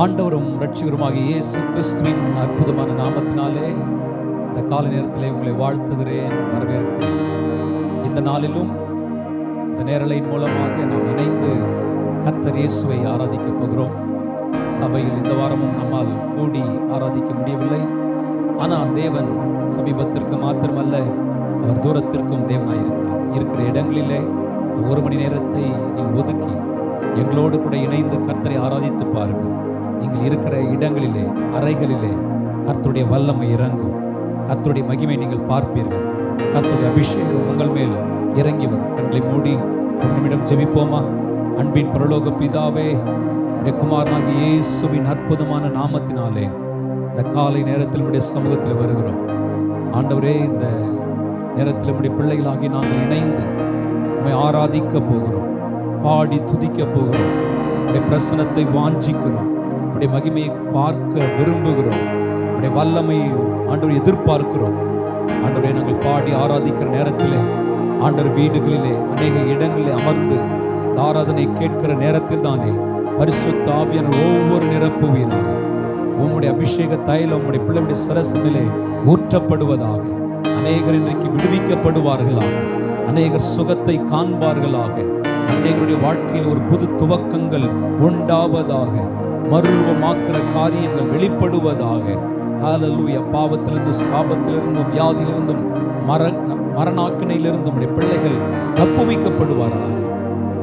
ஆண்டவரும் இரட்சகருமாகிய இயேசு கிறிஸ்துவின் அற்புதமான நாமத்தினாலே இந்த காலை நேரத்திலே உங்களை வாழ்த்துகிறேன், வரவேற்கிறேன். இந்த நாளிலும் இந்த நேரலையின் மூலமாக நாம் இணைந்து கர்த்தர் இயேசுவை ஆராதிக்கப் போகிறோம். சபையில் இந்த வாரமும் நம்மால் கூடி ஆராதிக்க முடியவில்லை. ஆனால் தேவன் சமீபத்திற்கு மாத்திரமல்ல, அவர் தூரத்திற்கும் தேவனாயிருக்கிறார். இருக்கிற இடங்களிலே ஒரு மணி நேரத்தை நீங்கள் ஒதுக்கி எங்களோடு கூட இணைந்து கர்த்தரை ஆராதித்து பாருங்கள். நீங்கள் இருக்கிற இடங்களிலே, அறைகளிலே கர்த்தருடைய வல்லமை இறங்கும். கர்த்தருடைய மகிமை நீங்கள் பார்ப்பீர்கள். கர்த்தருடைய அபிஷேகம் உங்கள் மேல் இறங்கி வரும். கண்களை மூடி ஒரு நிமிடம் ஜெபிப்போமா? அன்பின் பரலோக பிதாவே, உடைய குமாரனாகிய இயேசுவின் அற்புதமான நாமத்தினாலே இந்த காலை நேரத்தில் உடைய சமூகத்தில் வருகிறோம். ஆண்டவரே, இந்த நேரத்தில் உடைய பிள்ளைகளாகி நாங்கள் இணைந்து உம்மை ஆராதிக்க போகிறோம், பாடி துதிக்க போகிறோம். உடைய பிரசனத்தை வாஞ்சிக்கிறோம், உடைய மகிமையை பார்க்க விரும்புகிறோம், உடைய வல்லமையை ஆண்டவரை எதிர்பார்க்கிறோம். ஆண்டவரை நாங்கள் பாடி ஆராதிக்கிற நேரத்தில் ஆண்டவர் வீடுகளிலே அநேக இடங்களிலே அமர்ந்து ஆராதனை கேட்கிற நேரத்தில் தானே பரிசுத்த ஆவியானவர் ஒவ்வொரு நிரப்புவீராக. உம்முடைய அபிஷேக தைலம் உம்முடைய பிள்ளையுடைய சரசினிலே ஊற்றப்படுவதாக. அநேகர் இன்றைக்கு விடுவிக்கப்படுவார்களாக, அநேகர் சுகத்தை காண்பார்களாக, அநேகருடைய வாழ்க்கையில் ஒரு புது துவக்கங்கள் உண்டாவதாக, மறுரூபமாக்குற காரியங்கள் வெளிப்படுவதாக. ஹல்லேலூயா. பாவத்திலிருந்து, சாபத்திலிருந்தும், வியாதியிலிருந்தும், மரணாக்கினையிலிருந்தும் உடைய பிள்ளைகள் தப்புவிக்கப்படுவார்களாக.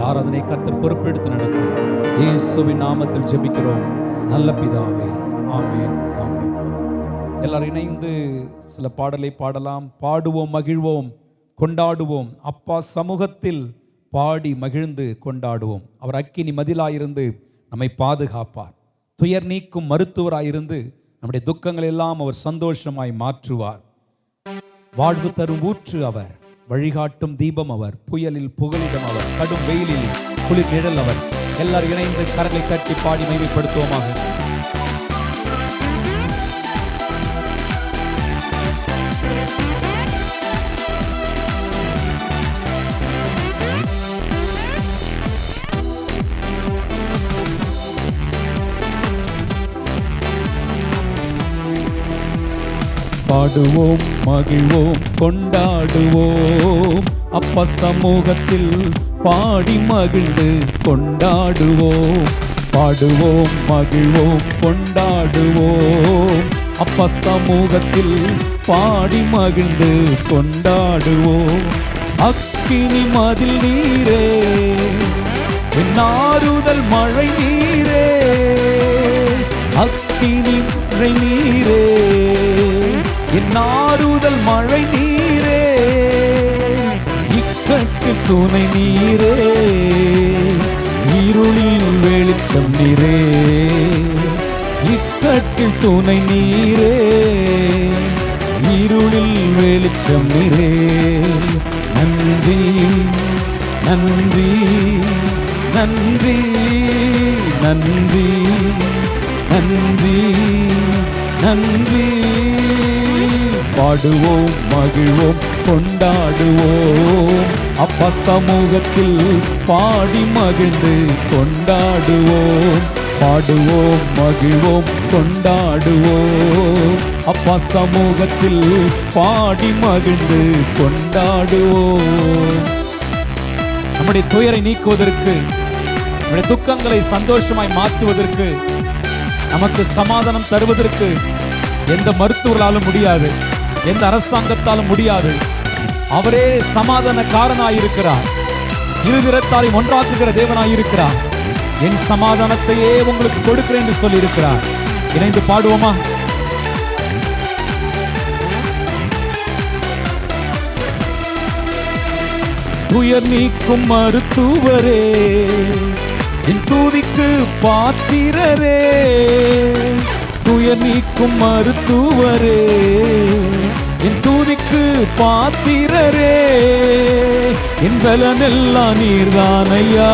ஆராதனை கர்த்தர் பொறுப்பெடுத்து நடத்தும். இயேசுவின் நாமத்தில் ஜெபிக்கிறோம் நல்ல பிதாவே, ஆமென், ஆமென். எல்லாரும் இணைந்து சில பாடலை பாடலாம். பாடுவோம், மகிழ்வோம், கொண்டாடுவோம். அப்பா சமூகத்தில் பாடி மகிழ்ந்து கொண்டாடுவோம். அவர் அக்கினி மதிலாயிருந்து நம்மை பாதுகாப்பார். துயர் நீக்கும் மருத்துவராயிருந்து நம்முடைய துக்கங்கள் எல்லாம் அவர் சந்தோஷமாய் மாற்றுவார். வாழ்வு தரும் ஊற்று அவர், வழிகாட்டும் தீபம் அவர், புயலில் புகலிடம் அவர், கடும் வெயிலில் குளிர் நிழல் அவர். எல்லாரும் இணைந்து கரங்களை தட்டி பாடி மகிமைப்படுத்துவோமாக. பாடுவோம், மகிழ்வோம், கொண்டாடுவோம். அப்பா சமூகத்தில் பாடி மகிழ்ந்து கொண்டாடுவோம். பாடுவோம், மகிழ்வோம், கொண்டாடுவோம். அப்பா சமூகத்தில் பாடி மகிழ்ந்து கொண்டாடுவோம். அக்கினி மதில் நீரே, என் ஆறுதல் மழை நீரே. அக்கினி மழை நீரே, என் ஆறுதல் மழை நீரே. இக்கட்டு துணை நீரே, இருளின் வெளிச்சம் நீரே. இக்கட்டு துணை நீரே, இருளில் வெளிச்சம் நீரே. நன்றி, நன்றி, நன்றி, நன்றி, நன்றி, நன்றி. பாடுவோம், மகிழ்வோம், கொண்டாடுவோம். அப்பா சமூகத்தில் பாடி மகிழ்ந்து கொண்டாடுவோம். பாடுவோம், மகிழ்வோம், கொண்டாடுவோம். அப்பா சமூகத்தில் பாடி மகிழ்ந்து கொண்டாடுவோம். நம்முடைய துயரை நீக்குவதற்கு, நம்முடைய துக்கங்களை சந்தோஷமாய் மாற்றுவதற்கு, நமக்கு சமாதானம் தருவதற்கு எந்த மருத்துவர்களாலும் முடியாது, எந்த அரசாங்கத்தாலும் முடியாது. அவரே சமாதானக்காரனாயிருக்கிறார், இருதிறத்தாரை ஒன்றாக்குகிற தேவனாயிருக்கிறார். என் சமாதானத்தையே உங்களுக்கு கொடுக்கிறேன் என்று சொல்லி இருக்கிறார். இணைந்து பாடுவோமா? துயர் நீக்கும் மருத்துவரே, என் துதிக்கு பாத்திரரே. துயர் நீக்கும் மருத்துவரே, என் துதிக்கு பாத்திரரே. என் பலனெல்லாம் நீர்தானையா,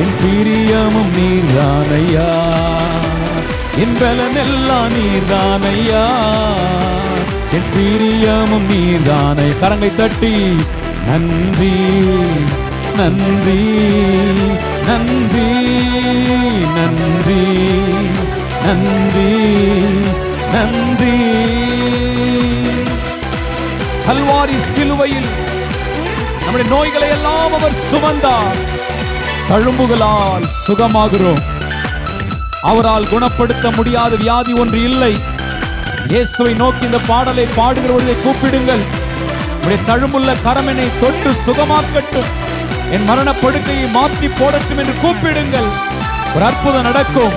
என் பிரியமும் நீர்தானையா. என் பலனெல்லாம் நீர்தானையா, என் பிரியமும் நீர்தானை. கரங்களை தட்டி நன்றி, நன்றி நன்றி நன்றி நன்றி நன்றி. கல்வாரி சிலுவையில் நம்முடைய நோய்களை எல்லாம் அவர் சுமந்தார். தழும்புகளால் சுகமாகிறோம். அவரால் குணப்படுத்த முடியாத வியாதி ஒன்று இல்லை. இயேசுவை நோக்கி இந்த பாடலை பாடுகிறவர்களை கூப்பிடுங்கள். உடைய தழும்புள்ள கரமனை தொட்டு சுகமாக்கட்டும், என் மரண படுக்கையை மாற்றி போடட்டும் என்று கூப்பிடுங்கள். ஒரு அற்புதம் நடக்கும்.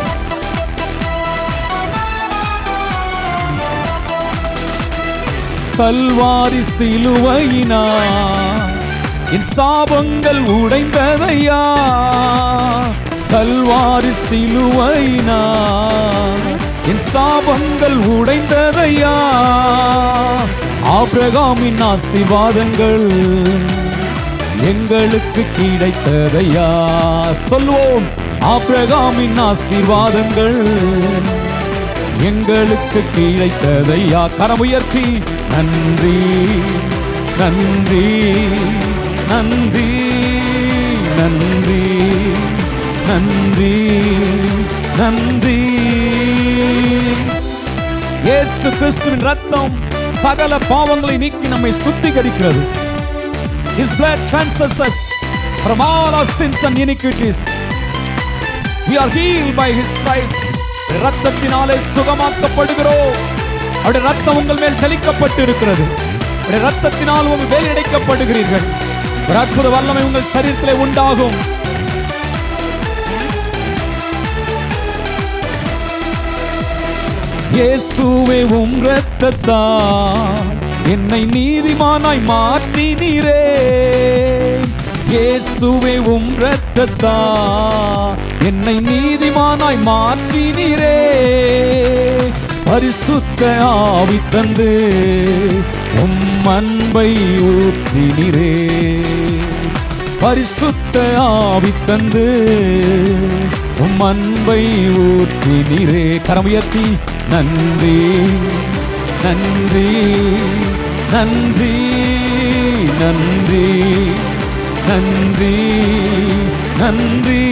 கல்வாரி சிலுவையினார் என் சாபங்கள் உடைந்ததையா. கல்வாரி சிலுவையினார் என் சாபங்கள் உடைந்ததையா. ஆபிரகாமின் ஆசீர்வாதங்கள் எங்களுக்கு கிடைத்ததையா. சொல்வோம், ஆபிரகாமின் ஆசீர்வாதங்கள் எங்களுக்கு கிடைத்ததையா. கரமுயர்த்தி நன்றி நன்றி நன்றி நன்றி நன்றி நன்றி. இயேசு கிறிஸ்துவின் ரத்தம் சகல பாவங்களை நீக்கி நம்மை சுத்திகரிக்கிறது. His blood cleanses us from all our sins and iniquities. We are healed by His stripes. ரத்தத்தினாலே சுகமாக்கப்படுகிறோம். அவருடைய ரத்தம் உங்கள் மேல் தெளிக்கப்பட்டு இருக்கிறது. அவருடைய ரத்தத்தினால் உங்கள் மேல் இடைக்கப்படுகிறீர்கள். ஒரு அற்புத வல்லமை உங்கள் சரீரத்திலே உண்டாகும். இயேசுவே உம் இரத்தத்தால் என்னை நீதிமானாய் மாற்றினீரே. இயேசுவே உம் இரத்தத்தால் என்னை நீதிமானாய் மாற்றினீரே. பரிசுத்த ஆவி தந்து உம் அன்பை ஊற்றினீரே. பரிசுத்த ஆவி தந்து உம் அன்பை ஊற்றினீரே. கரமுயர்த்தி நன்றி நன்றி நன்றி நன்றி நன்றி நன்றி.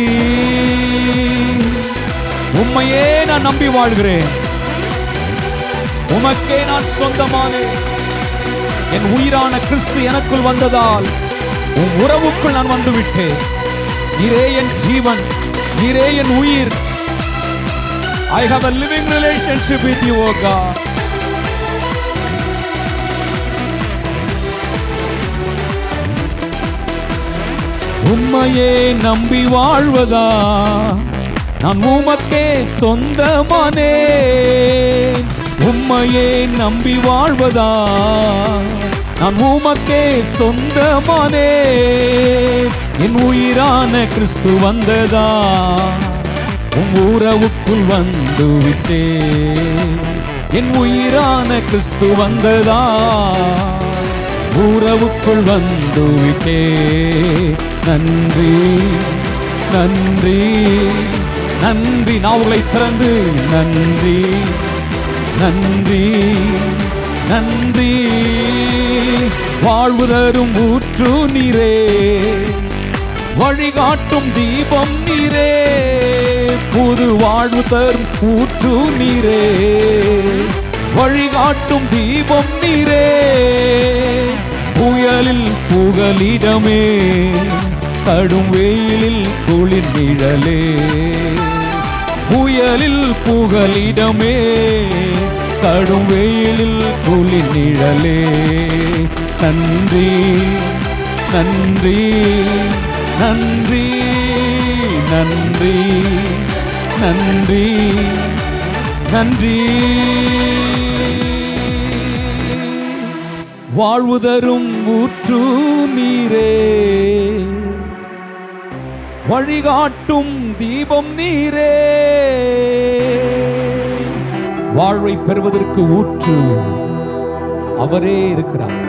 உம்மையே நான் நம்பி வாழ்கிறேன். உமக்கே நான் சொந்தமானேன். என் உயிரான கிறிஸ்து எனக்குள் வந்ததால் உன் உறவுக்குள் நான் வந்துவிட்டேன். நீரே என் ஜீவன், நீரே என் உயிர். I have a living relationship with you, O God. உம்மையே நம்பி வாழ்வதா நான் உமக்கே சொந்தமானேன். உம்மையே நம்பி வாழ்வதா நான் உமக்கே சொந்தமானேன். என் உயிரான கிறிஸ்து வந்ததா உம் உறவுக்குள் வந்து விட்டேன். என் உயிரான கிறிஸ்து வந்ததா உறவுக்குள் வந்து விட்டேன். நன்றி நன்றி நன்றி. நாவுகளை திறந்து நன்றி நன்றி நன்றி. வாழ்வு தரும் ஊற்று நீரே, வழிகாட்டும் தீபம் நீரே. புது வாழ்வு தரும் ஊற்று நீரே, வழிகாட்டும் தீபம் நீரே. புயலில் புகலிடமே, கடும் வெயிலில் குளிர் நிழலே. புயலில் புகலிடமே, கடும் வெயிலில் குளிர் நிழலே. நன்றி நன்றி நன்றி நன்றி நன்றி நன்றி. வாழ்வு தரும் ஊற்று நீரே, வழிகாட்டும் தீபம் நீரே. வாழ்வை பெறுவதற்கு ஊற்று அவரே இருக்கிறார்.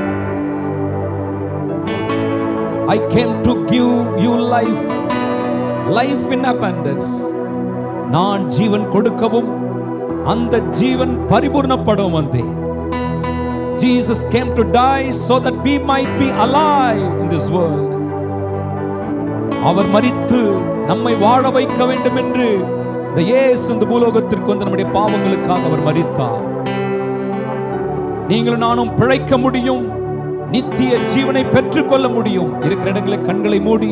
I came to give you life, life in abundance. நான் ஜீவன் கொடுக்கவும் அந்த ஜீவன் பரிபூர்ணப்படவும் வந்தேன். Jesus came to die so that we might be alive in this world. அவர் மரித்து நம்மை வாழ வைக்க வேண்டும் என்று இந்த இயேசு இந்த பூலோகத்திற்கு வந்து நம்முடைய பாவங்களுக்காக அவர் மரித்தார். நீங்களும் நானும் பிழைக்க முடியும், நித்திய ஜீவனை பெற்றுக்கொள்ள முடியும். இருக்கிற இடங்களை கண்களை மூடி,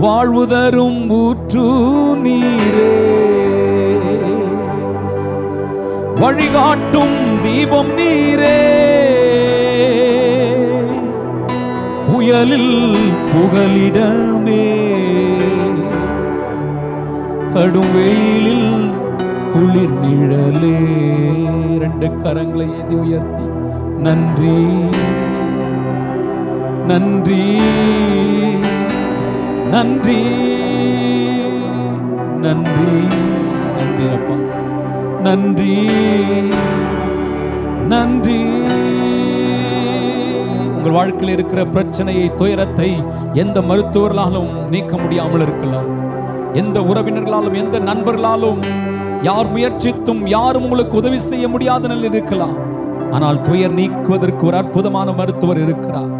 வாழ்வு தரும் ஊற்று நீரே, வழிகாட்டும் தீபம் நீரே, புயலில் புகலிடமே, கடும் வெயிலில் குளிர் நிழலே. இரண்டு கரங்களை ஏந்தி உயர்த்தி நன்றி நன்றி நன்றி நன்றி நன்றி அப்பா, நன்றி நன்றி. உங்கள் வாழ்க்கையில் இருக்கிற பிரச்சனையை, துயரத்தை எந்த மருத்துவர்களாலும் நீக்க முடியாமல் இருக்கலாம், எந்த உறவினர்களாலும் எந்த நண்பர்களாலும் யார் முயற்சித்தும் யாரும் உங்களுக்கு உதவி செய்ய முடியாத நிலையில் இருக்கலாம். ஆனால் துயர் நீக்குவதற்கு ஒரு அற்புதமான மருத்துவர் இருக்கிறார்.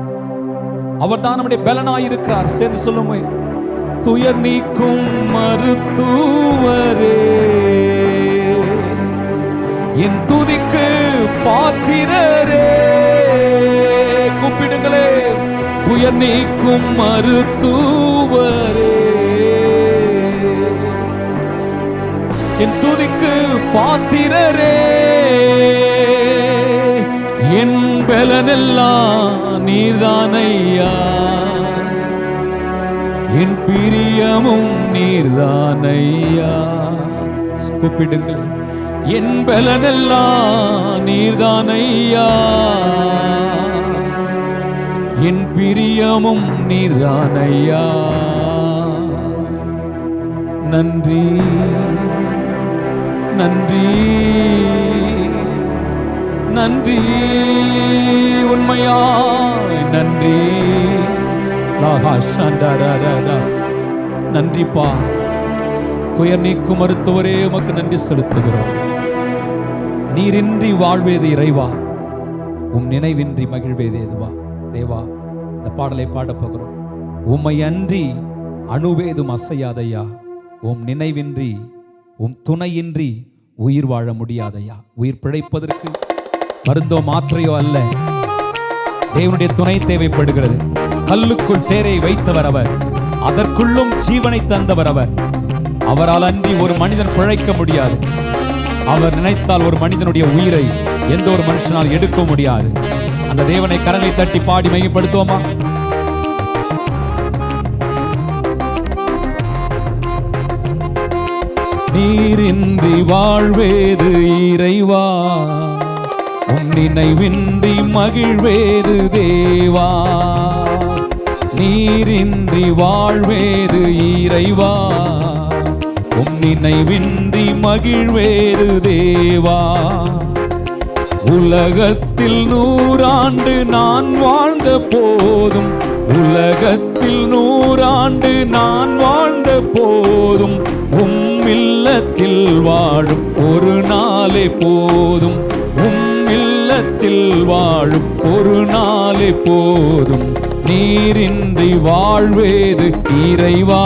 அவர் தான் நம்முடைய பலனாய் இருக்கிறார். சேர்ந்து சொல்லுமே, துயர் நீக்கும் மருத்துவரே, என் துதிக்கு பாத்திரரே. கூப்பிடுங்களே, துயர் நீக்கும் மருத்துவரே, என் துதிக்கு பாத்திரரே, என் பலனெல்லாம் நீர்தானையா, என் பிரியமும் நீர்தானையா. கூப்பிடுங்கள், என் பலனெல்லாம் நீர்தானையா, என் பிரியமும் நீர்தானையா. நன்றி நன்றி நன்றி, உண்மையாய் நன்றி. நன்றிப்பா, துயர் நீக்கும் மருத்துவரே, உமக்கு நன்றி செலுத்துகிறோம். நீரின்றி வாழ்வேது இறைவா, உம் நினைவின்றி மகிழ்வேது எதுவா. தேவா, இந்த பாடலை பாடப் போகிறோம். உம்மை அன்றி அணுவேதும் அசையாதையா, உம் நினைவின்றி உம் துணையின்றி உயிர் வாழ முடியாதையா. உயிர் பிழைப்பதற்கு மருந்தோ மாத்திரையோ அல்ல, தேவனுடைய துணை தேவைப்படுகிறது. கல்லுக்குள் தேரை வைத்தவர் அவர், அதற்குள்ளும் ஜீவனை தந்தவர் அவர். அவரால் அன்றி ஒரு மனிதன் பிழைக்க முடியாது. அவர் நினைத்தால் ஒரு மனிதனுடைய உயிரை எந்த ஒரு மனுஷனால் எடுக்க முடியாது. அந்த தேவனை கரங்களை தட்டி பாடி மையப்படுத்துவோமா? நீரின்றி வாழ்வேது இறைவா, உம் நினைவின்றி மகிழ்வேது தேவா. நீரின்றி வாழ்வேது இறைவா, உம் நினைவின்றி மகிழ்வேது தேவா. உலகத்தில் 100 ஆண்டு நான் வாழ்ந்த போதும், உலகத்தில் 100 ஆண்டு நான் வாழ்ந்த போதும், உம் இல்லத்தில் வாழும் ஒரு நாளே போதும், உம் இல்லத்தில் வாழும் ஒரு நாளே போதும். நீரின்றி வாழ்வேது இறைவா,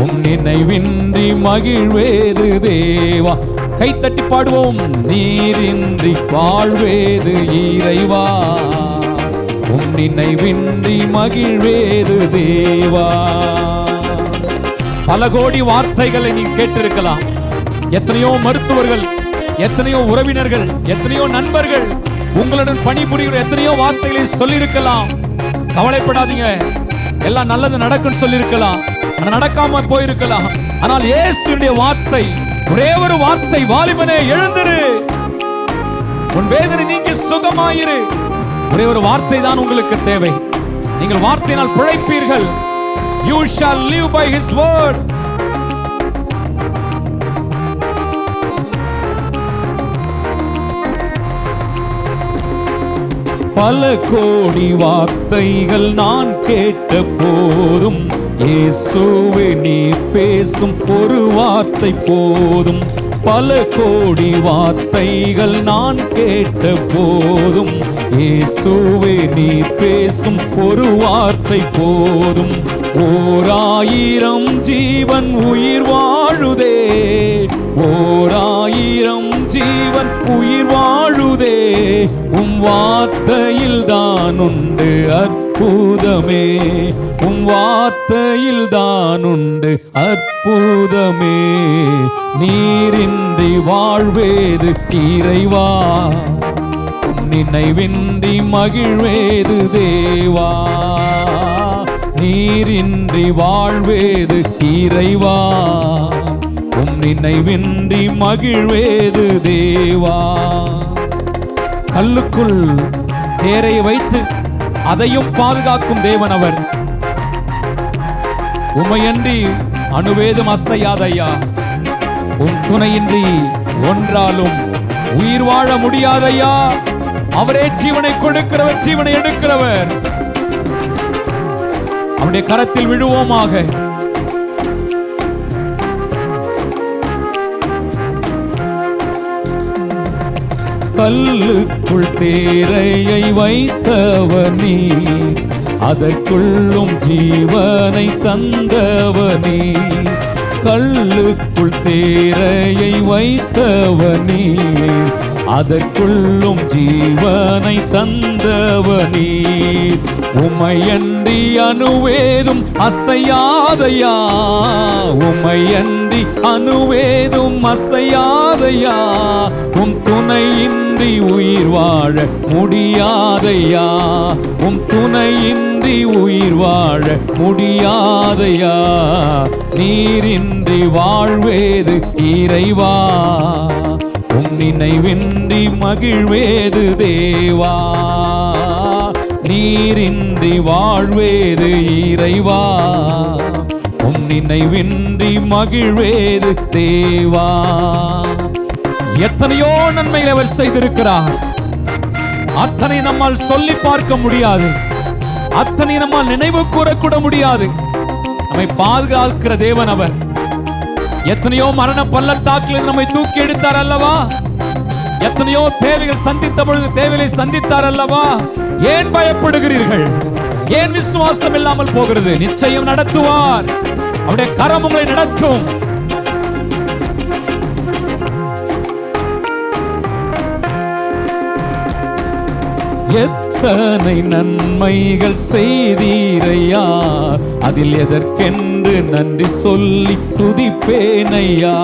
உம் நினைவின்றி மகிழ்வேது தேவா. கைத்தட்டி பாடுவோம். நீரின்றி வாழ்வேது இறைவா, உம் நினைவின்றி மகிழ்வேது தேவா. பல கோடி வார்த்தைகளை நீ கேட்டிருக்கலாம். எத்தனையோ மருத்துவர்கள், எத்தனையோ உறவினர்கள், எத்தனையோ நண்பர்கள், உங்களுடன் பணிபுரிகிற எத்தனையோ வார்த்தைகளை சொல்லியிருக்கலாம். கவலைப்படாதீங்க, எல்லாம் நல்லது நடக்கும் சொல்லியிருக்கலாம், நடக்காம போயிருக்கலாம். ஆனால் இயேசுவினுடைய வார்த்தை, ஒரே ஒரு வார்த்தை, வாலிபனே எழுந்திரு, உன் வேதனை நீங்கி சுகமாயிரு. ஒரே ஒரு வார்த்தை தான் உங்களுக்கு தேவை. நீங்கள் வார்த்தையினால் பிழைப்பீர்கள். You shall live by his word. பல கோடி வார்த்தைகள் நான் கேட்ட போதும், இயேசுவே நீ பேசும் ஒரு வார்த்தை போதும். பல கோடி வார்த்தைகள் நான் கேட்ட போதும் இயேசுவே நீ பேசும் ஒரு வார்த்தை போதும். 1000 ஜீவன் உயிர் வாழுதே, 1000 ஜீவன் உயிர் வாழுதே, உம் வார்த்தையில் தான் உண்டு அற்புதமே, உம் வார்த்தையில் தான் உண்டு அற்புதமே. நீரின்றி வாழ்வேது இறைவா, நினைவின்றி மகிழ்வேது தேவா. நீரின்றி வாழ்வேது இறைவா, உம் நினைவின்றி மகிழ்வேது தேவா. கல்லுக்குள் தேரையை வைத்து அதையும் பாதுகாக்கும் தேவன் அவர். உமையன்றி அணுவேதும் அசையாதையா, உம் துணையின்றி ஒன்றாலும் உயிர் வாழ முடியாதையா. அவரே ஜீவனை கொடுக்கிறவர், ஜீவனை எடுக்கிறவர். அவருடைய கரத்தில் விழுவோமாக. கல்லுக்குள் தேரையை வைத்தவனே, அதற்குள்ளும் ஜீவனை தந்தவனே. கல்லுக்குள் தேரையை வைத்தவனே, அதற்குள்ளும் ஜீவனை தந்தவனே. உமையன்றி அணுவேதும் அசையாதையா, உமையன்றி அணுவேதும் அசையாதையா. உம் துணையின்றி உயிர் வாழ முடியாதையா, உம் துணையின்றி உயிர் வாழ முடியாதையா. நீரின்றி வாழ்வேது இறைவா, உம் நினைவின்றி மகிழ்வேது தேவா. நீரின்றி வாழ்வேது இறைவா, உம் நினைவின்றி மகிழ்வேது தேவா. எத்தனையோ நன்மைகளை அவர் செய்திருக்கிறார். அத்தனை நம்மால் சொல்லி பார்க்க முடியாது, அத்தனை நம்மால் நினைவு கூறக்கூட முடியாது. நம்மை பாதுகாக்கிற தேவன் அவர். எத்தனையோ மரண பள்ளத்தாக்கில் நம்மை தூக்கி எடுத்தார் அல்லவா. எத்தனையோ தேவைகள் சந்தித்த பொழுது தேவையை சந்தித்தார் அல்லவா. ஏன் பயப்படுகிறீர்கள்? ஏன் விசுவாசம் இல்லாமல் போகிறது? நிச்சயம் நடத்துவார். அவருடைய கரம் உங்களை நடத்தும். எத்தனை நன்மைகள் செய்தீரையா, அதில் எதற்கென்று நன்றி சொல்லி துதிப்பேனையா.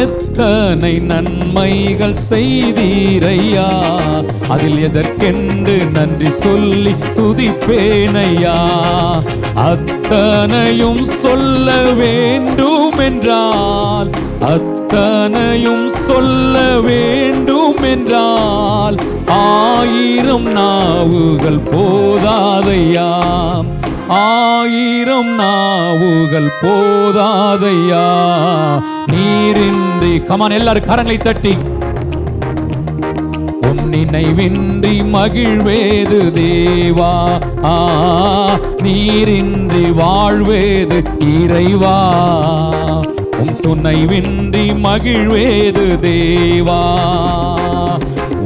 எத்தனை நன்மைகள் செய்தீரையா, அதில் எதற்கென்று நன்றி சொல்லி துதிப்பேனையா. அத்தனையும் சொல்ல வேண்டும் என்றால், அத்தனையும் சொல்ல வேண்டும் என்றால் 1000 நாவுகள் போதாதையா, 1000 நாவுகள் போதாதையா. நீரின்றி கமான் எல்லாரும் கரங்களை தட்டி. உம் நினைவின்றி மகிழ்வேது தேவா, நீரின்றி வாழ்வேது இறைவா. உம் துணைவின்றி மகிழ்வேது தேவா.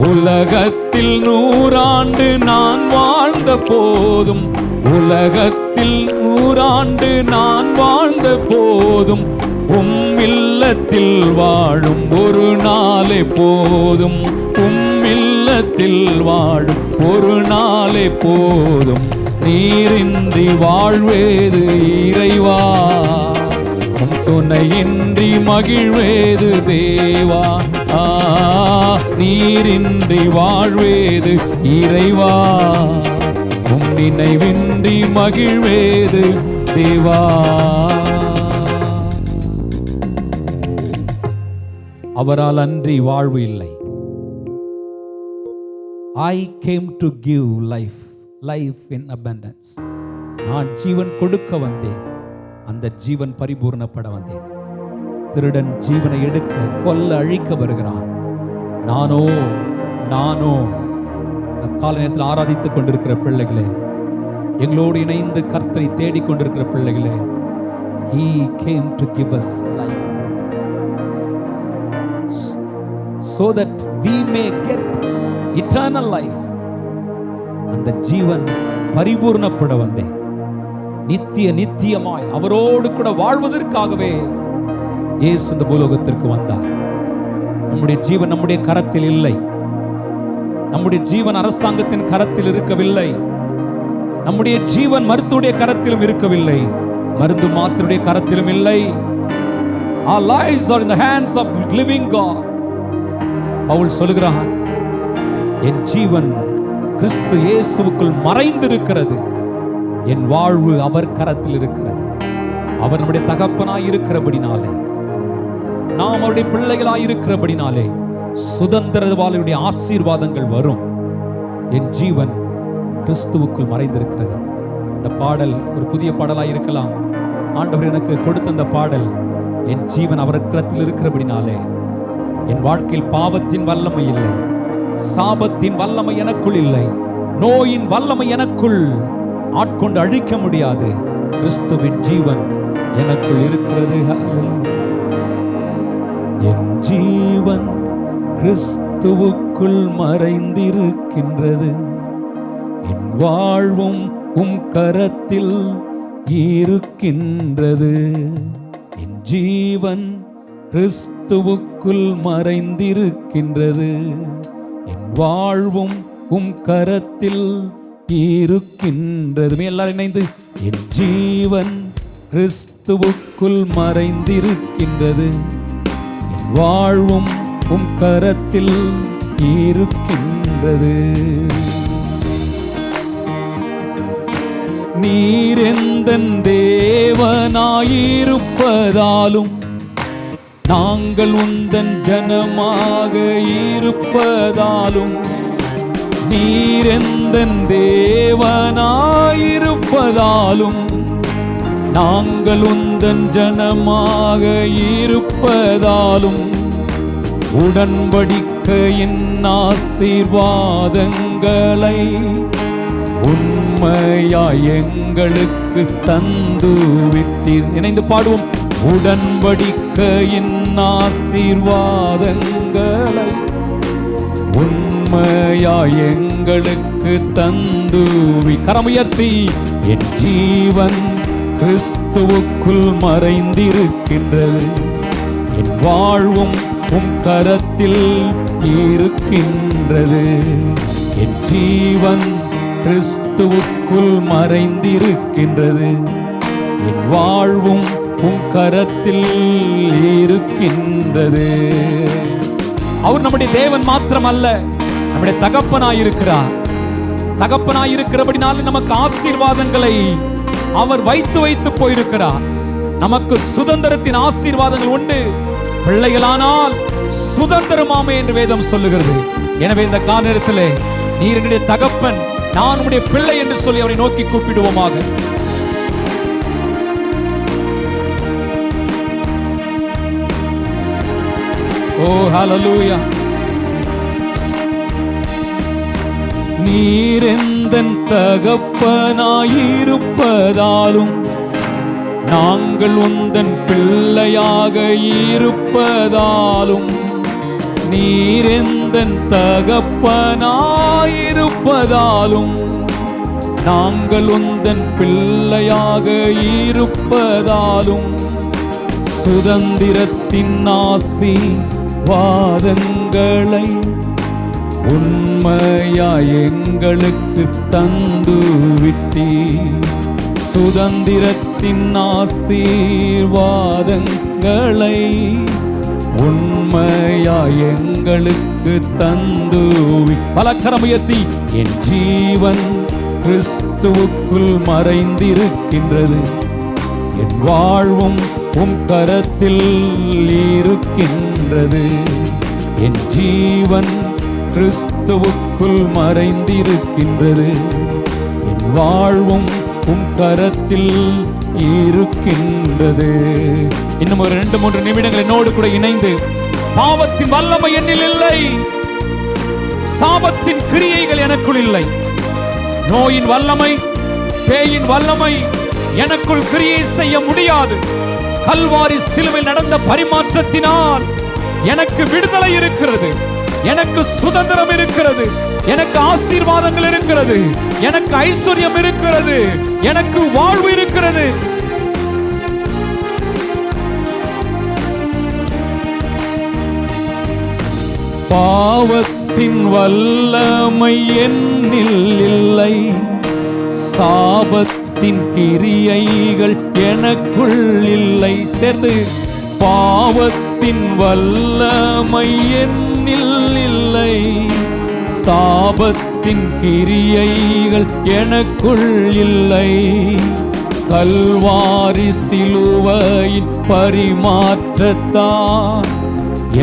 உலகத்தில் 100 ஆண்டு நான் வாழ்ந்த போதும், உலகத்தில் 100 ஆண்டு நான் வாழ்ந்த போதும், உம் இல்லத்தில் வாழும் ஒரு நாளே போதும், உம் இல்லத்தில் வாழும் ஒரு நாளே போதும். நீரின்றி வாழ்வேது இறைவா, உம் துணையின்றி மகிழ்வேது தேவா. நீரின்றி வாழ்வேது இறைவா, உம் நினைவின்றி மகிழ்வேது தேவா. அவரால் அன்றி வாழ்வு இல்லை. I came to give life, life in abundance. நான் ஜீவன் கொடுக்க வந்தேன், அந்த ஜீவன் பரிபூர்ணப்பட வந்தேன். திருடன் ஜீவனை எடுக்க கொல்ல அழிக்க வருகிறான். நானோ இந்த கால நேரத்தில் ஆராதித்துக் கொண்டிருக்கிற பிள்ளைகளே, எங்களோடு இணைந்து கர்த்தரை தேடிக் கொண்டிருக்கிற பிள்ளைகளே, He came to give us life. so that we may get eternal life. அந்த ஜீவன் பரிபூர்ணப்பட வந்தேன். நித்தியமாய் அவரோடு கூட வாழ்வதற்காகவே இயேசு இந்த பூலோகத்திற்கு வந்தார். நம்முடைய ஜீவன் நம்முடைய கரத்தில் இல்லை. நம்முடைய ஜீவன் அரசாங்கத்தின் கரத்தில் இருக்கவில்லை. நம்முடைய ஜீவன் மருத்துவடைய கரத்திலும் இருக்கவில்லை. மருந்து மாத்திரையுடைய கரத்திலும் இல்லை. Our lives are in the hands of living God. Pavul சொல்கிறான், என் ஜீவன் கிறிஸ்து இயேசுவுக்குள் மறைந்திருக்கிறது. என் வாழ்வு அவர் கரத்தில் இருக்கிறது. அவர் நம்முடைய தகப்பனாய் இருக்கிறபடினாலே, நாம் அவருடைய பிள்ளைகளாய் இருக்கிறபடினாலே சுதந்திரவாளியுடைய ஆசீர்வாதங்கள் வரும். என் ஜீவன் கிறிஸ்துவுக்குள் மறைந்திருக்கிறது. இந்த பாடல் ஒரு புதிய பாடலாய் இருக்கலாம். ஆண்டவர் எனக்கு கொடுத்த இந்த பாடல், என் ஜீவன் அவர் கரத்தில் இருக்கிறபடினாலே என் வாழ்க்கையில் பாவத்தின் வல்லமை இல்லை, சாபத்தின் வல்லமை எனக்குள் இல்லை, நோயின் வல்லமை எனக்குள் ஆட்கொண்டு அழிக்க முடியாது. கிறிஸ்துவின் ஜீவன் எனக்குள் இருக்கிறது. என் ஜீவன் கிறிஸ்துவுக்குள் மறைந்திருக்கின்றது. என் வாழ்வும் உம் கரத்தில் இருக்கின்றது. என் ஜீவன் கிறிஸ்துவுக்குள் மறைந்திருக்கின்றது. என் வாழ்வும் உம் கரத்தில் இருக்கின்றது. எல்லாரும் இணைந்து, என் ஜீவன் கிறிஸ்துவுக்குள் மறைந்திருக்கின்றது. என் வாழ்வும் உம் கரத்தில் இருக்கின்றது. நீர் எந்தன் தேவனாயிருப்பதாலும் நாங்கள் உந்தன் ஜனமாக இருப்பதாலும், நீர் எந்தன் தேவனாயிருப்பதாலும் நாங்கள் உந்தன் ஜனமாக இருப்பதாலும், உடன்படிக்கையின் ஆசீர்வாதங்களை உண்மையாய் எங்களுக்கு தந்து விட்டீர். இணைந்து பாடுவோம். உடன்படிக்கையின் ஆசீர்வாதங்களை உண்மையாய் எங்களுக்கு தந்து கரமுயர்த்தி, என் ஜீவன் கிறிஸ்துவுக்குள் மறைந்திருக்கின்றது. என் வாழ்வும் உம் கரத்தில் இருக்கின்றது. என் ஜீவன் கிறிஸ்துவுக்குள் மறைந்திருக்கின்றது. என் வாழ்வும் உம் கரத்தில் இருக்கின்றது. அவர் நம்முடைய தேவன் மாத்திரம் அல்ல, நம்முடைய தகப்பனாயிருக்கிறார். தகப்பனாயிருக்கிறபடினால நமக்கு ஆசீர்வாதங்களை அவர் வைத்து போயிருக்கிறார். நமக்கு சுதந்திரத்தின் ஆசீர்வாதங்கள் உண்டு. பிள்ளைகளானால் சுதந்திரமாமே என்று வேதம் சொல்லுகிறது. எனவே இந்த கால நேரத்திலே, நீர் என்னுடைய தகப்பன், நான் உம்முடைய பிள்ளை என்று சொல்லி அவரை நோக்கி கூப்பிடுவோமாக. ஓ ஹல்லேலூயா. நீர் எந்தன் தகப்பனாயிருப்பதாலும் நாங்கள் உந்தன் பிள்ளையாக இருப்பதாலும், நீர் எந்தன் தகப்பனாயிருப்பதாலும் நாங்கள் உந்தன் பிள்ளையாக இருப்பதாலும், சுதந்திரத்தின் ஆசீர்வாதங்களை உண்மையாய் எங்களுக்கு தந்து விட்டீர். சுதந்திரத்தின் ஆசீர்வாதங்களை உண்மையாய் எங்களுக்கு தந்து பலக்கரமுயர்த்தி, என் ஜீவன் கிறிஸ்துவுக்குள் மறைந்திருக்கின்றது. என் வாழ்வும் உம் கரத்தில் இருக்கின்றது. என் ஜீவன் கிறிஸ்துவுக்குள் மறைந்திருக்கின்றது. என் வாழ்வும் உம் கரத்தில் இருக்கின்றது. இன்னும் ஒரு 2-3 நிமிடங்கள் என்னோடு கூட இணைந்து, பாவத்தின் வல்லமை என்னில் இல்லை, சாபத்தின் கிரியைகள் எனக்குள் இல்லை, நோயின் வல்லமை, பேயின் வல்லமை எனக்குள் கிரியை செய்ய முடியாது. கல்வாரி சிலுவையில் நடந்த பரிமாற்றத்தினால் எனக்கு விடுதலை இருக்கிறது, எனக்கு சுதந்திரம் இருக்கிறது, எனக்கு ஆசீர்வாதங்கள் இருக்கிறது, எனக்கு ஐஸ்வர்யம் இருக்கிறது, எனக்கு வாழ்வு இருக்கிறது. பாவத்தின் வல்லமை என்னில் இல்லை, சாபத்தின் கிரியைகள் எனக்குள் இல்லை. சேர்ந்து, பாவத்தின் வல்லமை என்னில் இல்லை, சாபத்தின் கிரியைகள் எனக்குள் இல்லை. கல்வாரி சிலுவையின் பரிமாற்றத்தான்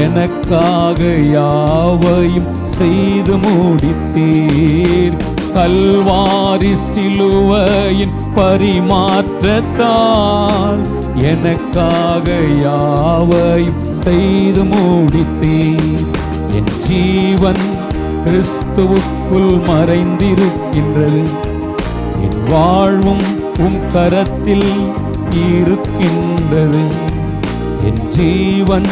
எனக்காக யாவையும் செய்து முடித்தீர். கல்வாரி சிலுவையின் பரிமாற்றத்தால் எனக்காக யாவையும் செய்து முடித்தீர். என் ஜீவன் கிறிஸ்துவுக்குள் மறைந்திருக்கின்றது, என் வாழ்வும் உம் கரத்தில் இருக்கின்றது. என் ஜீவன்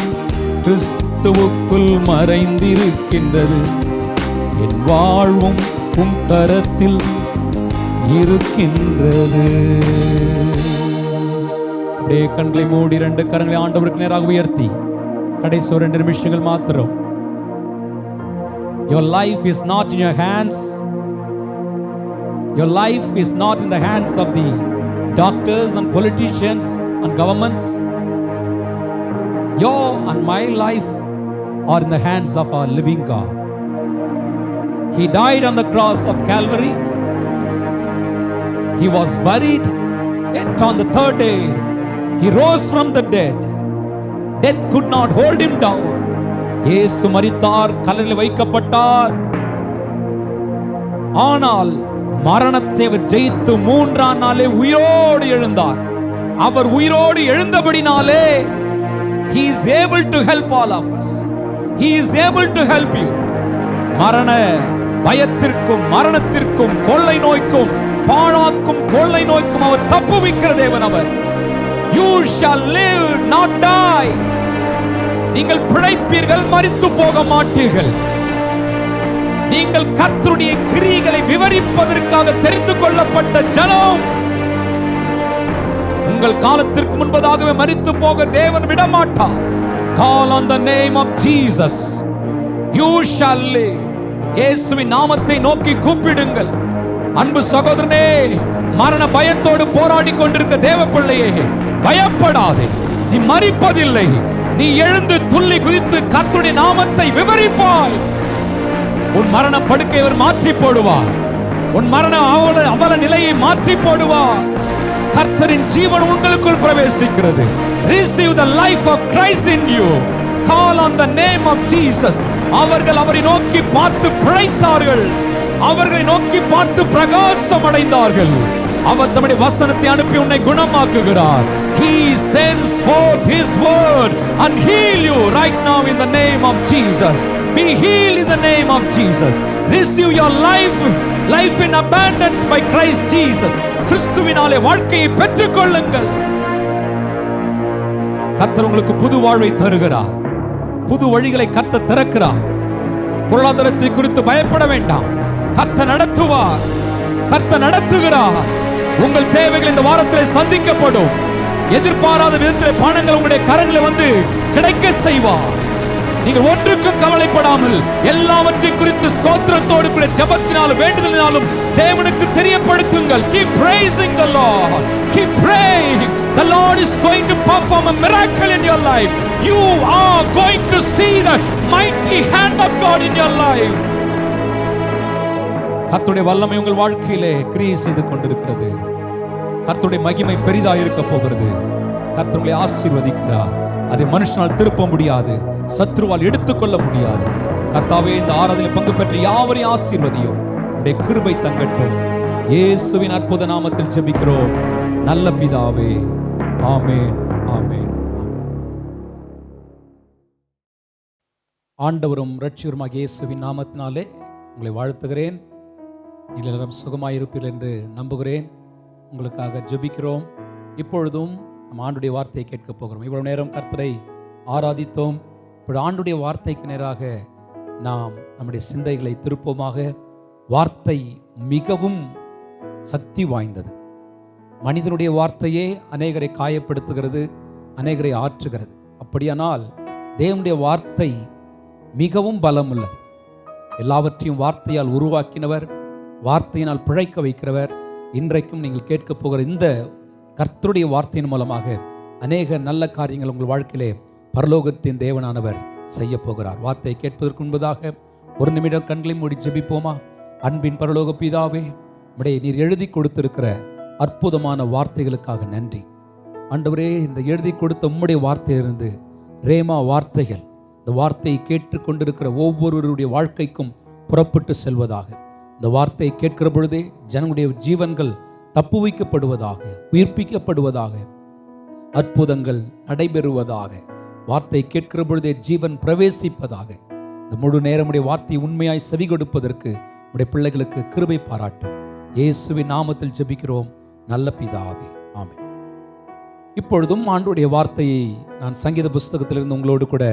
கிறிஸ்துவுக்குள் மறைந்திருக்கின்றது, என் வாழ்வும் உம் கரத்தில் இருக்கின்றது. அப்படியே கண்களை மூடி 2 கரங்களை ஆண்டவருக்கு நேராக உயர்த்தி கடைசி 2 நிமிஷங்கள் மாத்திரம். Your life is not in your hands. Your life is not in the hands of the doctors and politicians and governments. Your and my life are in the hands of our living God. He died on the cross of Calvary. He was buried, yet on the 3rd day he rose from the dead. Death could not hold him down. இயேசு மரித்தார், கல்லறையில் வைக்கப்பட்டார். ஆனால் மரணத்தை அவர் ஜெயித்து 3ஆம் நாளே உயிரோடு எழுந்தார். அவர் உயிரோடு எழுந்தபடினாலே he is able to help all of us. He is able to help you. மரண பயத்திற்கும் மரணத்திற்கும் கொள்ளை நோய்க்கும் பாழாக்கும் கொள்ளை நோய்க்கும் அவர் தப்புவிக்கிற தேவன் அவர். You shall live, not die. நீங்கள் பிழைப்பீர்கள், மரித்து போக மாட்டீர்கள். நீங்கள் கர்த்தருடைய கிரியைகளை விவரிப்பதற்காக தெரிந்து கொள்ளப்பட்ட ஜனம். உங்கள் காலத்திற்கு முன்பதாகவே மரித்து போக தேவன் விடமாட்டார். Call on the name of Jesus. You shall live. இயேசுவின் நாமத்தை நோக்கி கூப்பிடுங்கள். அன்பு சகோதரனே, மரண பயத்தோடு போராடி கொண்டிருக்க தேவ பிள்ளையே, பயப்படாதே. நீ மரிப்பதில்லை. நீ எழுந்து துள்ளி குதித்து கர்த்தருடைய நாமத்தை விவரிப்பாய். உன் மரண படுக்கை அவர் மாற்றி போடுவார். உன் மரண அவல நிலையை மாற்றி போடுவார். கர்த்தரின் ஜீவன் உங்களுக்குள் பிரவேசிக்கிறது. Receive the life of Christ in you. Call on the name of Jesus. அவர்கள் அவரை நோக்கி பார்த்து பிழைத்தார்கள். அவர்களை நோக்கி பார்த்து பிரகாசம் அடைந்தார்கள். அவர் தம்முடைய வசனத்தை அனுப்பி உன்னை குணமாக்குகிறார். He sends forth his word and heal you right now in the name of Jesus. Be healed in the name of Jesus. Receive your life in abundance by Christ Jesus. கிறிஸ்துவினாலே வாழ்க்கையை பெற்றுக் கொள்ளுங்கள். கர்த்தர் உங்களுக்கு புது வாழ்வை தருகிறார். புது வழிகளை கர்த்தர் திறக்கிறார். பொருளாதாரத்தை குறித்து பயப்பட வேண்டாம். கர்த்தர் நடத்துவார். கர்த்தர் நடத்துகிறார். உங்கள் தேவைகள் இந்த வாரத்தில் சந்திக்கப்படும். எதிர்பாராத விதத்தில் பணங்கள் உங்களுடைய கரங்களில் வந்து கிடைக்க செய்வார். நீங்கள் ஒன்றுக்கும் கவலைப்படாமல் எல்லாவற்றையும் குறித்து ஸ்தோத்திரத்தோடு கூட ஜெபத்தினாலும் வேண்டுதலினாலும் தேவனுக்கு தெரியப்படுத்துங்கள். Keep praising the Lord. Keep praying. The Lord is going to perform a miracle in your life. You are going to see the mighty hand of God in your life. கர்த்தருடைய வல்லமை உங்கள் வாழ்க்கையிலே கிரியை செய்து கொண்டிருக்கிறது. கர்த்தருடைய மகிமை பெரிதாக இருக்க போகிறது. கர்த்தரை ஆசீர்வதிக்கிறார். அதை மனுஷனால் திருப்ப முடியாது, சத்ருவால் எடுத்துக்கொள்ள முடியாது. கர்த்தாவே, இந்த ஆராதனையில் பங்கு பெற்ற யாவரையும் ஆசீர்வதியும். உடைய கிருபை தங்கட்டும். இயேசுவின் அற்புத நாமத்தில் ஜெபிக்கிறோம் நல்ல பிதாவே. ஆமென், ஆமென். ஆண்டவரும் இரட்சகருமாகிய இயேசுவின் நாமத்தினாலே உங்களை வாழ்த்துகிறேன். நீங்கள் எல்லாரும் சுகமாயிருப்பீர்கள் என்று நம்புகிறேன். உங்களுக்காக ஜெபிக்கிறோம். இப்பொழுதும் நம் ஆண்டுடைய வார்த்தையை கேட்க போகிறோம். இவ்வளவு நேரம் கர்த்தரை ஆராதித்தோம், இப்படி ஆண்டுடைய வார்த்தைக்கு நேராக நாம் நம்முடைய சிந்தைகளை திருப்பமாக. வார்த்தை மிகவும் சக்தி வாய்ந்தது. மனிதனுடைய வார்த்தையே அநேகரை காயப்படுத்துகிறது, அநேகரை ஆற்றுகிறது. அப்படியானால் தேவனுடைய வார்த்தை மிகவும் பலம் உள்ளது. எல்லாவற்றையும் வார்த்தையால் உருவாக்கினவர், வார்த்தையினால் பிழைக்க வைக்கிறவர். இன்றைக்கும் நீங்கள் கேட்கப் போகிற இந்த கர்த்தருடைய வார்த்தையின் மூலமாக அநேக நல்ல காரியங்கள் உங்கள் வாழ்க்கையிலே பரலோகத்தின் தேவனானவர் செய்ய போகிறார். வார்த்தையை கேட்பதற்கு முன்பதாக ஒரு நிமிடம் கண்களை மூடி ஜெபிப்போமா? அன்பின் பரலோக பிதாவே, நீர் எழுதி கொடுத்திருக்கிற அற்புதமான வார்த்தைகளுக்காக நன்றி ஆண்டவரே. இந்த எழுதி கொடுத்த உம்முடைய வார்த்தையிலிருந்து ரேமா வார்த்தைகள் இந்த வார்த்தையை கேட்டுக்கொண்டிருக்கிற ஒவ்வொருவருடைய வாழ்க்கைக்கும் புறப்பட்டு செல்வதாக. இந்த வார்த்தையை கேட்கிற பொழுதே ஜனங்களுடைய ஜீவன்கள் தப்புவிக்கப்படுவதாக, உயிர்ப்பிக்கப்படுவதாக, அற்புதங்கள் நடைபெறுவதாக. வார்த்தை கேட்கிற பொழுதே ஜீவன் பிரவேசிப்பதாக. இந்த முழு நேரமுடைய வார்த்தையை உண்மையாய் செவி கொடுப்பதற்கு உடைய பிள்ளைகளுக்கு கிருபை பாராட்டும். இயேசுவின் நாமத்தில் ஜெபிக்கிறோம் நல்ல பிதாவே, ஆமென். இப்பொழுதும் ஆண்டவருடைய வார்த்தையை நான் சங்கீத புஸ்தகத்திலிருந்து உங்களோடு கூட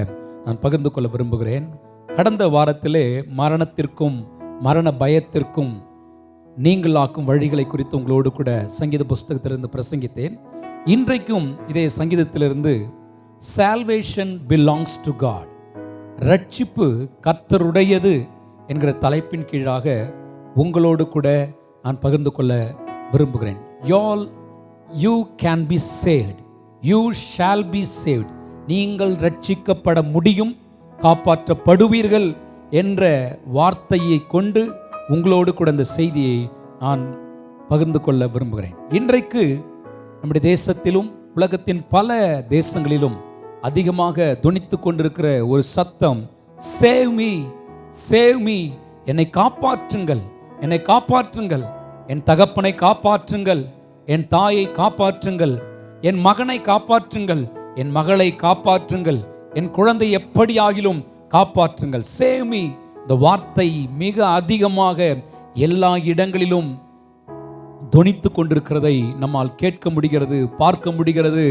நான் பகிர்ந்து கொள்ள விரும்புகிறேன். கடந்த வாரத்திலே மரணத்திற்கும் மரண பயத்திற்கும் நீங்களாக்கும் வழிகளை குறித்து உங்களோடு கூட சங்கீத புஸ்தகத்திலிருந்து பிரசங்கித்தேன். இன்றைக்கும் இதே சங்கீதத்திலிருந்து சால்வேஷன் பிலாங்ஸ் டு காட், ரட்சிப்பு கர்த்தருடையது என்கிற தலைப்பின் கீழாக உங்களோடு கூட நான் பகிர்ந்து கொள்ள விரும்புகிறேன். You can be saved, you shall be saved. நீங்கள் ரட்சிக்கப்பட முடியும், காப்பாற்றப்படுவீர்கள் என்ற வார்த்தையை கொண்டு உங்களோடு கூட இந்த செய்தியை நான் பகிர்ந்து கொள்ள விரும்புகிறேன். இன்றைக்கு நம்முடைய தேசத்திலும் உலகத்தின் பல தேசங்களிலும் அதிகமாக தொனித்து கொண்டிருக்கிற ஒரு சத்தம், சேவ் மீ, சேவ் மீ, என்னை காப்பாற்றுங்கள், என்னை காப்பாற்றுங்கள், என் தகப்பனை காப்பாற்றுங்கள், என் தாயை காப்பாற்றுங்கள், என் மகனை காப்பாற்றுங்கள், என் மகளை காப்பாற்றுங்கள், என் குழந்தை எப்படி ஆகிலும் காப்பாற்றுங்கள். Save me. இந்த வார்த்தை மிக அதிகமாக எல்லா இடங்களிலும் தொனித்து கொண்டிருக்கிறதை நம்மால் கேட்க முடிகிறது, பார்க்க முடிகிறது,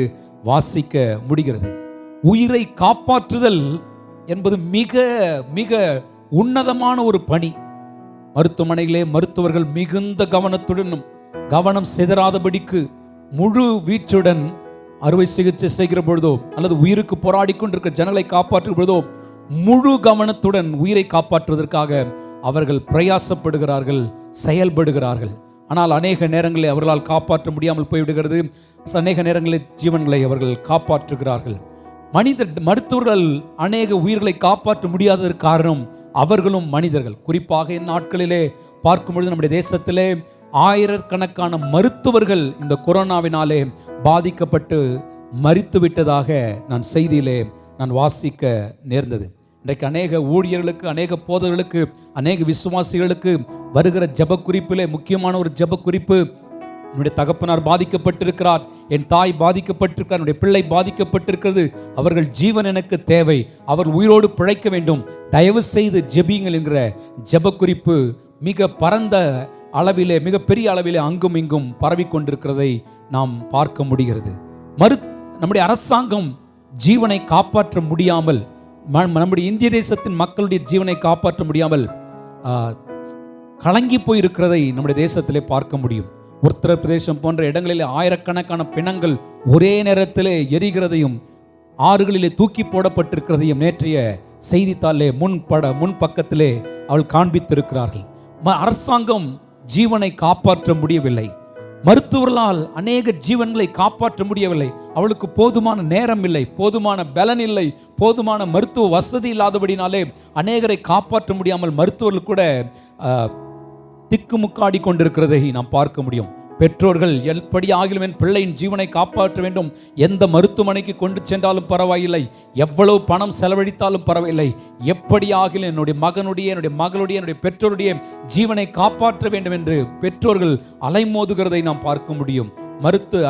வாசிக்க முடிகிறது. உயிரை காப்பாற்றுதல் என்பது மிக மிக உன்னதமான ஒரு பணி. மருத்துவமனையிலே மருத்துவர்கள் மிகுந்த கவனத்துடனும் கவனம் சிதறாதபடிக்கு முழு வீச்சுடன் அறுவை சிகிச்சை செய்கிற பொழுதோ அல்லது உயிருக்கு போராடி கொண்டிருக்கிற ஜனங்களை காப்பாற்றும் பொழுதோ முழு கவனத்துடன் உயிரை காப்பாற்றுவதற்காக அவர்கள் பிரயாசப்படுகிறார்கள், செயல்படுகிறார்கள். ஆனால் அநேக நேரங்களில் அவர்களால் காப்பாற்ற முடியாமல் போய்விடுகிறது. அநேக நேரங்களில் ஜீவன்களை அவர்கள் காப்பாற்றுகிறார்கள். மருத்துவர்கள் அநேக உயிர்களை காப்பாற்ற முடியாததற்கு காரணம் அவர்களும் மனிதர்கள். குறிப்பாக இந்த நாட்களிலே பார்க்கும்பொழுது நம்முடைய தேசத்திலே ஆயிரக்கணக்கான மருத்துவர்கள் இந்த கொரோனாவினாலே பாதிக்கப்பட்டு மரித்து விட்டதாக நான் செய்தியிலே நான் வாசிக்க நேர்ந்தது. இன்றைக்கு அநேக ஊழியர்களுக்கு, அநேக போதர்களுக்கு, அநேக விசுவாசிகளுக்கு வருகிற ஜெப குறிப்பிலே முக்கியமான ஒரு ஜெப குறிப்பு, என்னுடைய தகப்பனார் பாதிக்கப்பட்டிருக்கிறார், என் தாய் பாதிக்கப்பட்டிருக்கிறார், என்னுடைய பிள்ளை பாதிக்கப்பட்டிருக்கிறது, அவர்கள் ஜீவன் எனக்கு தேவை, அவர் உயிரோடு பிழைக்க வேண்டும், தயவு செய்து ஜெபியுங்கள் என்கிற ஜெப குறிப்பு மிக பரந்த அளவிலே, மிக பெரிய அளவிலே அங்கும் இங்கும் பரவி கொண்டிருக்கிறதை நாம் பார்க்க முடிகிறது. நம்முடைய அரசாங்கம் ஜீவனை காப்பாற்ற முடியாமல், நம்முடைய இந்திய தேசத்தின் மக்களுடைய ஜீவனை காப்பாற்ற முடியாமல் கலங்கி போயிருக்கிறதை நம்முடைய தேசத்திலே பார்க்க முடியும். உத்தரப்பிரதேசம் போன்ற இடங்களிலே ஆயிரக்கணக்கான பிணங்கள் ஒரே நேரத்திலே எரிகிறதையும் ஆறுகளிலே தூக்கி போடப்பட்டிருக்கிறதையும் நேற்றைய செய்தித்தாளிலே முன் பக்கத்திலே அவள் காண்பித்திருக்கிறார்கள். அரசாங்கம் ஜீவனை காப்பாற்ற முடியவில்லை, மருத்துவர்களால் அநேக ஜீவன்களை காப்பாற்ற முடியவில்லை, அவளுக்கு போதுமான நேரம் இல்லை, போதுமான பலன் இல்லை, போதுமான மருத்துவ வசதி இல்லாதபடினாலே அநேகரை காப்பாற்ற முடியாமல் மருத்துவர்கள் கூட திக்குமுக்காடி கொண்டிருக்கிறதை நாம் பார்க்க முடியும். பெற்றோர்கள் எப்படி ஆகிலும் என் பிள்ளையின் ஜீவனை காப்பாற்ற வேண்டும், எந்த மருத்துவமனைக்கு கொண்டு சென்றாலும் பரவாயில்லை, எவ்வளவு பணம் செலவழித்தாலும் பரவாயில்லை, எப்படி ஆகிலும் என்னுடைய மகனுடைய, என்னுடைய மகளுடைய, என்னுடைய பெற்றோருடைய ஜீவனை காப்பாற்ற வேண்டும் என்று பெற்றோர்கள் அலைமோதுகிறதை நாம் பார்க்க முடியும்.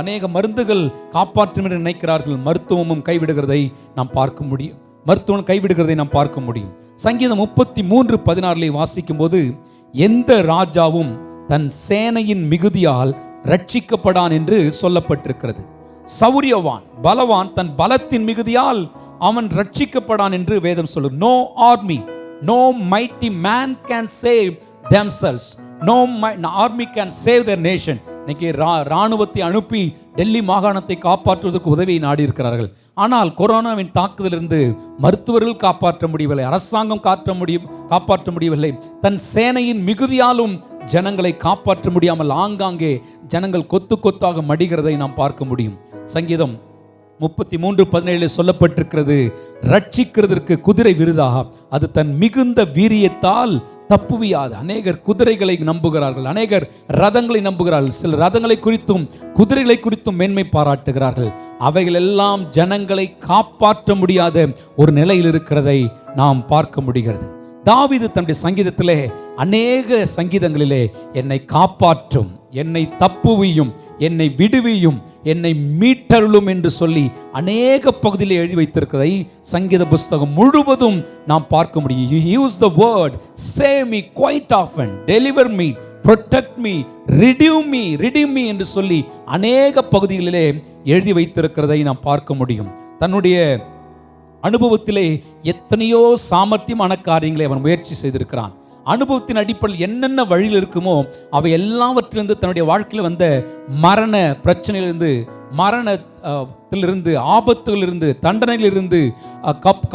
அநேக மருந்துகள் காப்பாற்றும் என்று நினைக்கிறார்கள், மருத்துவமும் கைவிடுகிறதை நாம் பார்க்க முடியும். மருத்துவம் கைவிடுகிறதை நாம் பார்க்க முடியும். சங்கீதம் 33:16 வாசிக்கும் போது, எந்த ராஜாவும் தன் சேனையின் மிகுதியால் ரட்சிக்கப்படான் என்று சொல்லப்பட்டிருக்கிறது. சௌரியவான் பலவான் தன் பலத்தின் மிகுதியால் அவன் ரட்சிக்கப்படான் என்று வேதம் சொல்லும். No army, no mighty man can save themselves, no army can save their nation. இன்னைக்கு ராணுவத்தை அனுப்பி டெல்லி மாகாணத்தை காப்பாற்றுவதற்கு உதவியை நாடி இருக்கிறார்கள். ஆனால் கொரோனாவின் தாக்குதலிருந்து மருத்துவர்கள் காப்பாற்ற முடியவில்லை, அரசாங்கம் காப்பாற்ற முடியவில்லை. தன் சேனையின் மிகுதியாலும் ஜனங்களை காப்பாற்ற முடியாமல் ஆங்காங்கே ஜனங்கள் கொத்து கொத்தாக மடிகிறதை நாம் பார்க்க முடியும். சங்கீதம் 33:17 சொல்லப்பட்டிருக்கிறது, ரட்சிக்கிறதற்கு குதிரை விருதாக, அது தன் மிகுந்த வீரியத்தால் தப்புவியாது. அநேகர் குதிரைகளை நம்புகிறார்கள், அநேகர் ரதங்களை நம்புகிறார்கள். சில ரதங்களை குறித்தும் குதிரைகளை குறித்தும் மேன்மை பாராட்டுகிறார்கள். அவைகள் எல்லாம் ஜனங்களை காப்பாற்ற முடியாத ஒரு நிலையில் இருக்கிறதை நாம் பார்க்க முடிகிறது. தாவீது தன்னுடைய சங்கீதத்திலே, அநேக சங்கீதங்களிலே என்னை காப்பாற்றும், என்னை தப்புவியும், என்னை விடுவியும், என்னை மீட்டருளும் என்று சொல்லி அநேக பகுதியில் எழுதி வைத்திருக்கிறதை சங்கீத புஸ்தகம் முழுவதும் நாம் பார்க்க முடியும். You use the word, save me quite often, deliver me, protect me, redeem me என்று சொல்லி அநேக பகுதிகளிலே எழுதி வைத்திருக்கிறதை நாம் பார்க்க முடியும். தன்னுடைய அனுபவத்திலே எத்தனையோ சாமர்த்தியமான காரியங்களை அவன் முயற்சி செய்திருக்கிறான். அனுபவத்தின் அடிப்படையில் என்னென்ன வழியில் இருக்குமோ அவை எல்லாவற்றிலிருந்து தன்னுடைய வாழ்க்கையில் வந்த மரண பிரச்சனையிலிருந்து, மரணத்திலிருந்து, ஆபத்துகளிலிருந்து, தண்டனைகளிலிருந்து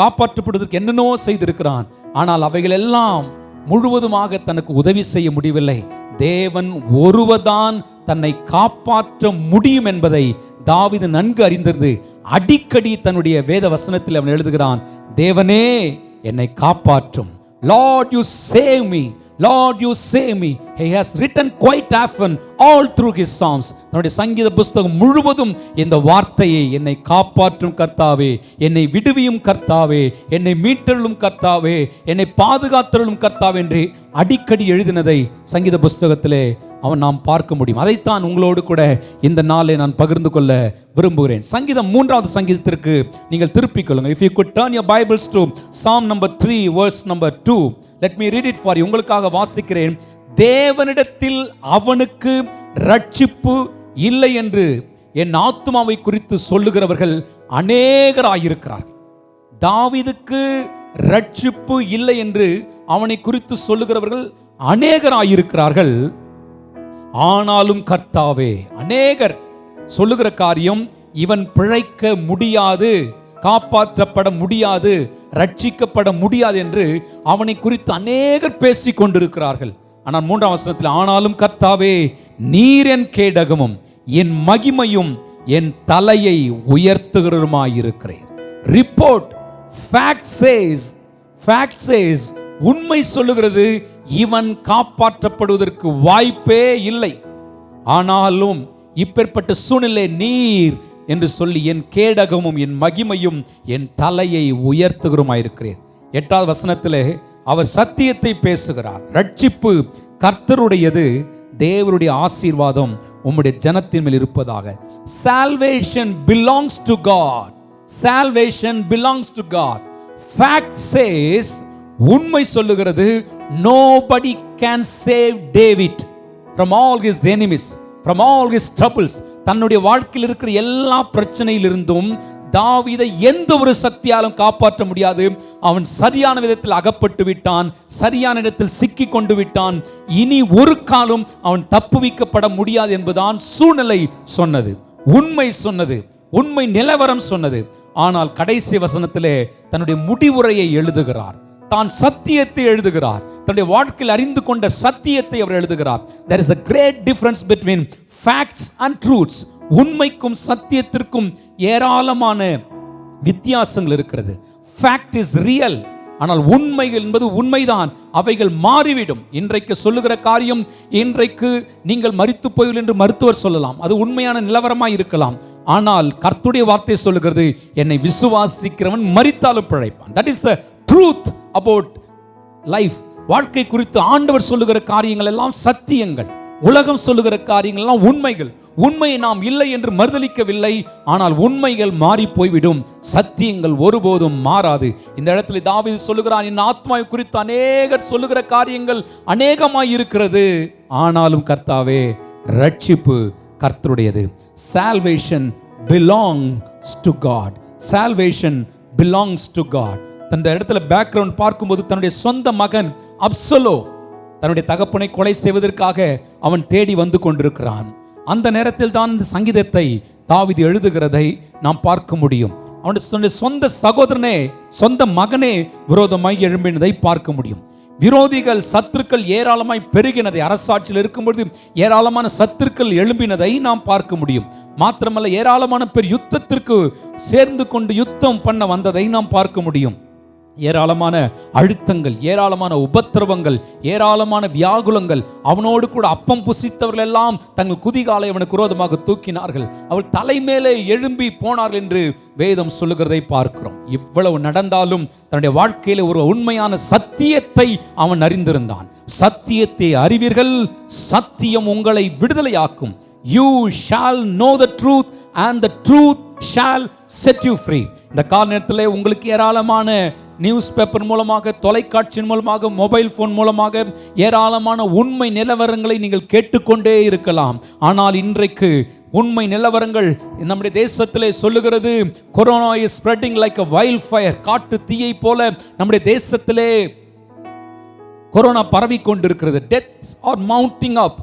காப்பாற்றப்படுவதற்கு என்னென்னோ செய்திருக்கிறான். ஆனால் அவைகள் எல்லாம் முழுவதுமாக தனக்கு உதவி செய்ய முடியவில்லை. தேவன் ஒருவர்தான் தன்னை காப்பாற்ற முடியும் என்பதை தாவீது நன்கு அறிந்திருந்து அடிக்கடி தன்னுடைய வேத வசனத்தில் அவன் எழுதுகிறான், தேவனே என்னை காப்பாற்றும், Lord you save me, Lord you save me. He has written quite often all through his psalms. தன்னுடைய சங்கீத புஸ்தகம் முழுவதும் இந்த வார்த்தையை, என்னை காப்பாற்றும் கர்த்தாவே, என்னை விடுவியும் கர்த்தாவே, என்னை மீட்டருளும் கர்த்தாவே, என்னை பாதுகாத்தருளும் கர்த்தாவே என்று அடிக்கடி எழுதினதை சங்கீத புஸ்தகத்திலே நாம் பார்க்க முடியும். அதைத்தான் உங்களோடு கூட இந்த நாளை நான் பகிர்ந்து கொள்ள விரும்புகிறேன். சங்கீதம் 3வது சங்கீதத்திற்கு நீங்கள் திருப்பிக் கொள்ளுங்கள். If you could turn your Bibles to Psalm number 3 verse number 2. Let me read it for you. உங்களுக்காக வாசிக்கிறேன். தேவனிடத்தில் அவனுக்கு ரட்சிப்பு இல்லை என்று என் ஆத்துமாவை குறித்து சொல்லுகிறவர்கள் அநேகராயிருக்கிறார்கள். தாவீதுக்கு ரட்சிப்பு இல்லை என்று அவனை குறித்து சொல்லுகிறவர்கள் அநேகராயிருக்கிறார்கள். ஆனாலும் கர்த்தாவே, அநேகர் சொல்லுகிற காரியம், இவன் பிழைக்க முடியாது, காப்பாற்றப்பட முடியாது, ரட்சிக்கப்பட முடியாது என்று அவனை குறித்து அநேகர் பேசிக் கொண்டிருக்கிறார்கள். ஆனால் 3ஆம் வசனத்தில், ஆனாலும் கர்த்தாவே நீர் என் கேடகமும் என் மகிமையும் என் தலையை உயர்த்துகிறதுமாயிருக்கிறேன். ரிப்போர்ட், ஃபேக்ட் சேஸ், உண்மை சொல்லுகிறது, இவன் காப்பாற்றப்படுவதற்கு வாய்ப்பே இல்லை. ஆனாலும் இப்பேற்பட்ட சூழ்நிலை நீர் என்று சொல்லி என் கேடகமும் என் மகிமையும் என் தலையை உயர்த்துகிறோமாயிருக்கிறேன். 8வது வசனத்திலே அவர் சத்தியத்தை பேசுகிறார். ரட்சிப்பு கர்த்தருடையது, தேவருடைய ஆசீர்வாதம் உம்முடைய ஜனத்தின் மேல் இருப்பதாக. Salvation belongs to God. Salvation belongs to God. Fact says, உண்மை சொல்லுகிறது, nobody can save David from all his enemies, from all his troubles. தன்னுடைய வாழ்க்கையில் இருக்கிற எல்லா பிரச்சனையிலிருந்தும் தாவீதை எந்த ஒரு சக்தியாலும் காப்பாற்ற முடியாது. அவன் சரியான விதத்தில் அகப்பட்டு விட்டான், சரியான இடத்தில் சிக்கி கொண்டு விட்டான். இனி ஒரு காலம் அவன் தப்புவிக்கப்பட முடியாது என்பதுதான் சூழ்நிலை சொன்னது, உண்மை சொன்னது, உண்மை நிலவரம் சொன்னது. ஆனால் கடைசி வசனத்திலே தன்னுடைய முடிவுரையை எழுதுகிறார், தான் சத்தியத்தை எழுதுகிறார், தன்னுடைய வாழ்க்கையில் அறிந்து கொண்ட சத்தியத்தை அவர் எழுதுகிறார். There is a great difference between facts and truths. உண்மைக்கும் சத்தியத்திற்கும் ஏராளமான வித்தியாசங்கள் இருக்கிறது. Fact is real, ஆனால் உண்மைகள் என்பது உண்மைதான், அவைகள் மாறிவிடும். இன்றைக்கு சொல்லுகிற காரியம் இன்றைக்கு நீங்கள் மரித்து போய்விடும் என்று மருத்துவர் சொல்லலாம், அது உண்மையான நிலவரமாய் இருக்கலாம். ஆனால் கர்த்தருடைய வார்த்தை சொல்லுகிறது, என்னை விசுவாசிக்கிறவன் மரித்தாலும் பிழைப்பான். That is the truth about life. வாழ்க்கை குறித்து ஆண்டவர் சொல்லுகிற காரியங்கள் எல்லாம் சத்தியங்கள், உலகம் சொல்லுகிற காரியங்கள் எல்லாம் உண்மைகள். உண்மையை நாம் இல்லை என்று மறுதலிக்கவில்லை, ஆனால் உண்மைகள் மாறி போய்விடும், சத்தியங்கள் ஒருபோதும் மாறாது. இந்த இடத்துல தாவீது சொல்லுகிறான், என் ஆத்மாவை குறித்து அநேகர் சொல்லுகிற காரியங்கள் அநேகமாய் இருக்கிறது, ஆனாலும் கர்த்தாவே ரட்சிப்பு கர்த்தருடையது. Salvation belongs to God. Salvation belongs to God. அந்த இடத்துல பேக்ரவுண்ட் பார்க்கும்போது தன்னுடைய சொந்த மகன் அப்சலோ தன்னுடைய தகப்பனை கொலை செய்வதற்காக அவன் தேடி வந்து கொண்டிருக்கிறான். அந்த நேரத்தில் தான் இந்த சங்கீதத்தை தாவீது எழுதுகிறதை நாம் பார்க்க முடியும். அவனுடைய சொந்த சகோதரனே, சொந்த மகனே விரோதமாய் எழும்பினதை பார்க்க முடியும். விரோதிகள், சத்துருக்கள் ஏராளமாய் பெருகினதை, அரசாட்சியில் இருக்கும்பொழுது ஏராளமான சத்துருக்கள் எழும்பினதை நாம் பார்க்க முடியும். மாத்திரமல்ல, ஏராளமான பேர் யுத்தத்திற்கு சேர்ந்து கொண்டு யுத்தம் பண்ண வந்ததை நாம் பார்க்க முடியும். ஏராளமான அழுத்தங்கள், ஏராளமான உபத்திரவங்கள், ஏராளமான வியாகுலங்கள். அவனோடு கூட அப்பம் புசித்தவர்கள் எல்லாம் தங்கள் குதிகாலை அவனுக்கு விரோதமாக தூக்கினார்கள். அவள் தலைமேலே எழும்பி போனார்கள் என்று வேதம் சொல்லுகிறதை பார்க்கிறோம். இவ்வளவு நடந்தாலும் தன்னுடைய வாழ்க்கையில ஒரு உண்மையான சத்தியத்தை அவன் அறிந்திருந்தான். சத்தியத்தை அறிவீர்கள், சத்தியம் உங்களை விடுதலையாக்கும். You shall know the truth and the truth shall set you free. இந்த கால நேரத்தில் உங்களுக்கு ஏராளமான நியூஸ் பேப்பர் மூலமாக, தொலைக்காட்சியின் மூலமாக, மொபைல் போன் மூலமாக ஏராளமான உண்மை நிலவரங்களை நீங்கள் கேட்டுக்கொண்டே இருக்கலாம். ஆனால் இன்றைக்கு உண்மை நிலவரங்கள் நம்முடைய தேசத்திலே சொல்லுகிறது, corona is spreading like a wildfire. காட்டு தீயை போல நம்முடைய தேசத்திலே கொரோனா பரவி கொண்டிருக்கிறது. டெத்ஸ் ஆர் மவுண்டிங் அப்.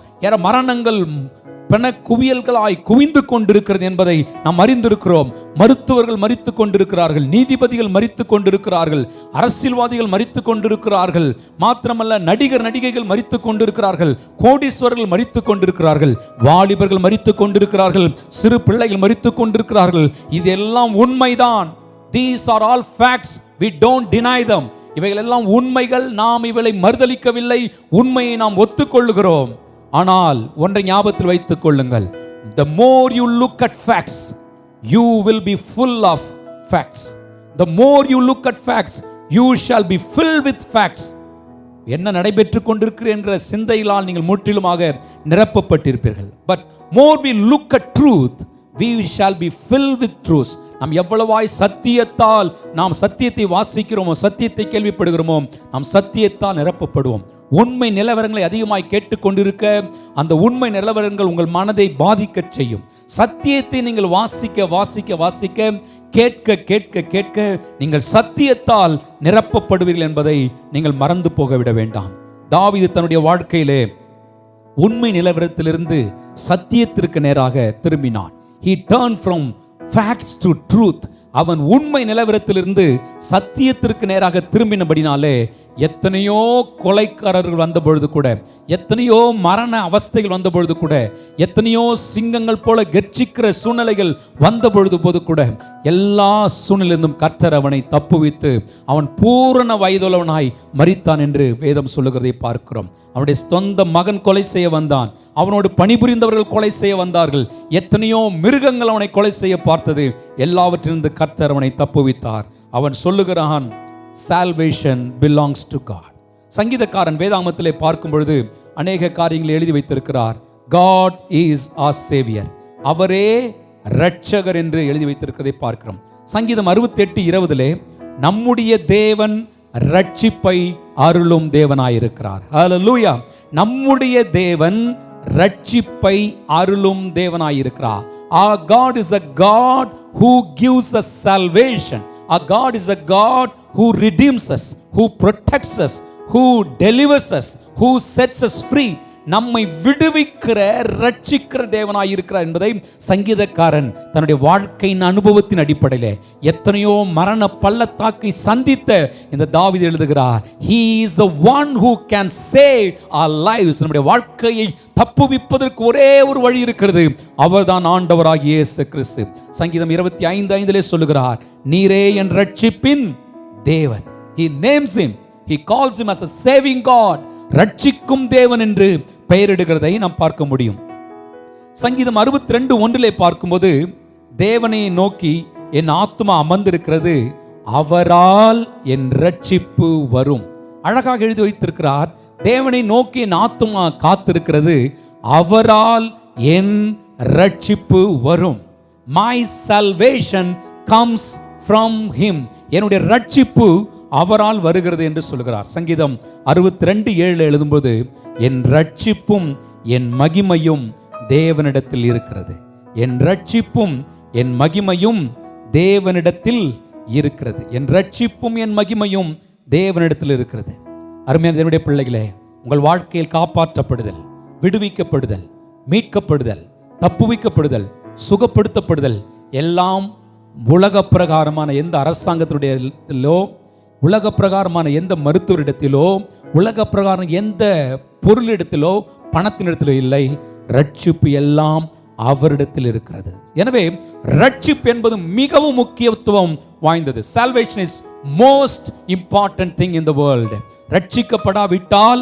மரணங்கள் பண குவியல்களாய் குவிந்து கொண்டிருக்கிறது என்பதை நாம் அறிந்திருக்கிறோம். மருத்துவர்கள் மரித்துக் கொண்டிருக்கிறார்கள், நீதிபதிகள் மரித்துக் கொண்டிருக்கிறார்கள், அரசியல்வாதிகள் மரித்துக் கொண்டிருக்கிறார்கள். மாத்திரமல்ல, நடிகைகள் மரித்துக் கொண்டிருக்கிறார்கள், கோடீஸ்வரர்கள் மரித்துக் கொண்டிருக்கிறார்கள், வாலிபர்கள் மரித்துக் கொண்டிருக்கிறார்கள், சிறு பிள்ளைகள் மரித்துக் கொண்டிருக்கிறார்கள். இதெல்லாம் உண்மைதான். These are all facts. We don't deny them. இவைகள் எல்லாம் உண்மைகள். நாம் இவைகளை மறுதலிக்கவில்லை, உண்மையை நாம் ஒத்துக்கொள்ளுகிறோம். ஆனால் ஒன்றை ஞாபகத்தில் வைத்துக் கொள்ளுங்கள், the more you look at facts, you will be full of facts. The more you look at facts, you shall be filled with facts. என்ன நடைபெற்றுக் கொண்டிருக்கிறது என்ற சிந்தையினால் நீங்கள் முற்றிலுமாக நிரப்பப்பட்டிருப்பீர்கள். But more we look at truth, we shall be filled with truth. நாம் எவ்வளவாய் சத்தியத்தால் நாம் சத்தியத்தை வாசிக்கிறோமோ, சத்தியத்தை கேள்விப்படுகிறோமோ, நாம் சத்தியத்தால் நிரப்பப்படுவோம். உண்மை நிலவரங்களை அதிகமாய் கேட்டுக்கொண்டிருக்க அந்த உண்மை நிலவரங்கள் உங்கள் மனதை பாதிக்க செய்யும். சத்தியத்தை நீங்கள் வாசிக்க வாசிக்க வாசிக்க, கேட்க கேட்க கேட்க நீங்கள் சத்தியத்தால் நிரப்பப்படுவீர்கள் என்பதை நீங்கள் மறந்து போக விட வேண்டாம். தாவீது தன்னுடைய வாழ்க்கையிலே உண்மை நிலவரத்திலிருந்து சத்தியத்திற்கு நேராக திரும்பினான். He turned from facts to truth. அவன் உண்மை நிலவரத்திலிருந்து சத்தியத்திற்கு நேராக திரும்பினபடினாலே எத்தனையோ கொலைக்காரர்கள் வந்த பொழுது கூட, எத்தனையோ மரண அவஸ்தைகள் வந்த பொழுது கூட, எத்தனையோ சிங்கங்கள் போல கர்ஜிக்கிற சூழ்நிலைகள் வந்த பொழுது கூட, எல்லா சூழ்நிலையிலிருந்தும் கர்த்தர் அவனை தப்புவித்து அவன் பூரண வயதுள்ளவனாய் மரித்தான் என்று வேதம் சொல்லுகிறதை பார்க்கிறோம். அவனுடைய சொந்த மகன் கொலை செய்ய வந்தான், அவனோடு பணிபுரிந்தவர்கள் கொலை செய்ய வந்தார்கள், எத்தனையோ மிருகங்கள் அவனை கொலை செய்ய பார்த்தது. எல்லாவற்றிலிருந்து கர்த்தர் அவனை தப்புவித்தார். அவன் சொல்லுகிறான், salvation belongs to God. சங்கீதக்காரன் வேதாகமத்திலே பார்க்கும் பொழுது அநேக காரியங்களை எழுதி வைத்திருக்கிறார். God is our savior. அவரே இரட்சகர் என்று எழுதி வைத்திருக்கிறதை பார்க்கிறோம். சங்கீதம் 68:20 நம்முடைய தேவன் இரட்சிப்பை அருளும் தேவனாயிருக்கிறார். ஹல்லேலூயா. நம்முடைய தேவன் இரட்சிப்பை அருளும் தேவனாயிருக்கிறார். Our God is a God who gives us salvation. Our God is a God who redeems us, who protects us, who delivers us, who sets us free. நம்மை விடுவிக்கிற ரட்சிக்கிற தேவனாய் இருக்கிறார் என்பதை சங்கீதக்காரன் தன்னுடைய வாழ்க்கையின் அனுபவத்தின் அடிப்படையிலே எத்தனையோ மரண பள்ளத்தாக்கை சந்தித்த இந்த தாவீது எழுதுகிறார், he is the one who can save our lives. நம்முடைய வாழ்க்கையை தப்புவிப்பதற்கு ஒரே ஒரு வழி இருக்கிறது, அவர்தான் ஆண்டவராகிய இயேசு கிறிஸ்து. சங்கீதம் 25:5 சொல்லுகிறார், நீரே என் ரட்சிப்பின் தேவன். he names him, he calls him as a saving God. ரட்சிக்கும் தேவன் என்று பெயரிடுகிறதை நாம் பார்க்க முடியும். சங்கீதம் 62:1 பார்க்கும்போது, தேவனை நோக்கி என் ஆத்துமா அமர்ந்திருக்கிறது, அவரால் என் ரட்சிப்பு வரும். அழகாக எழுதி வைத்திருக்கிறார், தேவனை நோக்கி என் ஆத்துமா காத்திருக்கிறது, அவரால் என் ரட்சிப்பு வரும். My salvation comes from him. என்னுடைய ரட்சிப்பு அவரால் வருகிறது என்று சொல்கிறார். சங்கீதம் 62:7 எழுதும்போது, என் ரட்சிப்பும் என் மகிமையும் தேவனிடத்தில் இருக்கிறது. என் ரட்சிப்பும் என் மகிமையும் தேவனிடத்தில் இருக்கிறது. என் ரட்சிப்பும் என் மகிமையும் தேவனிடத்தில் இருக்கிறது. அருமையான தேவனுடைய பிள்ளைகளே, உங்கள் வாழ்க்கையில் காப்பாற்றப்படுதல், விடுவிக்கப்படுதல், மீட்கப்படுதல், தப்புவிக்கப்படுதல், சுகப்படுத்தப்படுதல் எல்லாம் உலக பிரகாரமான எந்த அரசாங்கத்தினுடையோ, உலக பிரகாரமான எந்த மருத்துவரிடத்திலோ, உலக பிரகாரம் எந்த பொருளிடத்திலோ, பணத்தினிடத்திலோ இல்லை. ரட்சிப்பு எல்லாம் அவரிடத்தில் இருக்கிறது. எனவே ரட்சிப்பு என்பது மிகவும் முக்கியத்துவம் வாய்ந்தது. Salvation is most important thing in the world. ரட்சிக்கப்படாவிட்டால்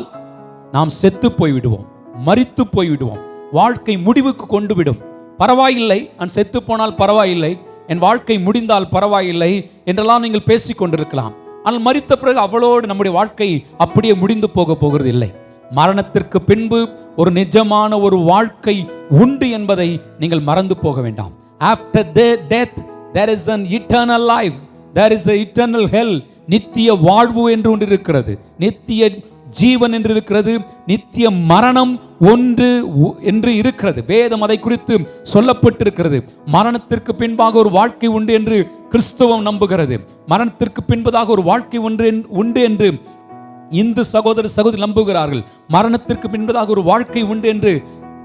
நாம் செத்து போய்விடுவோம், மரித்து போய்விடுவோம், வாழ்க்கை முடிவுக்கு கொண்டு விடும். பரவாயில்லை, நான் செத்து போனால் பரவாயில்லை, என் வாழ்க்கை முடிந்தால் பரவாயில்லை என்றெல்லாம் நீங்கள் பேசிக் கொண்டிருக்கலாம். ஆனால் மரித்த பிறகு அவளோடு நம்முடைய வாழ்க்கை அப்படியே முடிந்து போகிறது இல்லை. மரணத்திற்கு பின்பு ஒரு நிஜமான ஒரு வாழ்க்கை உண்டு என்பதை நீங்கள் மறந்து போக வேண்டாம். After death there is an eternal life, there is an eternal hell. நித்திய வாழ்வு என்று ஒன்று இருக்கிறது, நித்திய ஜீவன் என்று இருக்கிறது, நித்திய மரணம் ஒன்று என்று இருக்கிறது. வேதம் அதை குறித்து சொல்லப்பட்டிருக்கிறது. மரணத்திற்கு பின்பாக ஒரு வாழ்க்கை உண்டு என்று கிறிஸ்தவம் நம்புகிறது. மரணத்திற்கு பின்பதாக ஒரு வாழ்க்கை உண்டு என்று இந்து சகோதரி நம்புகிறார்கள். மரணத்திற்கு பின்பதாக ஒரு வாழ்க்கை உண்டு என்று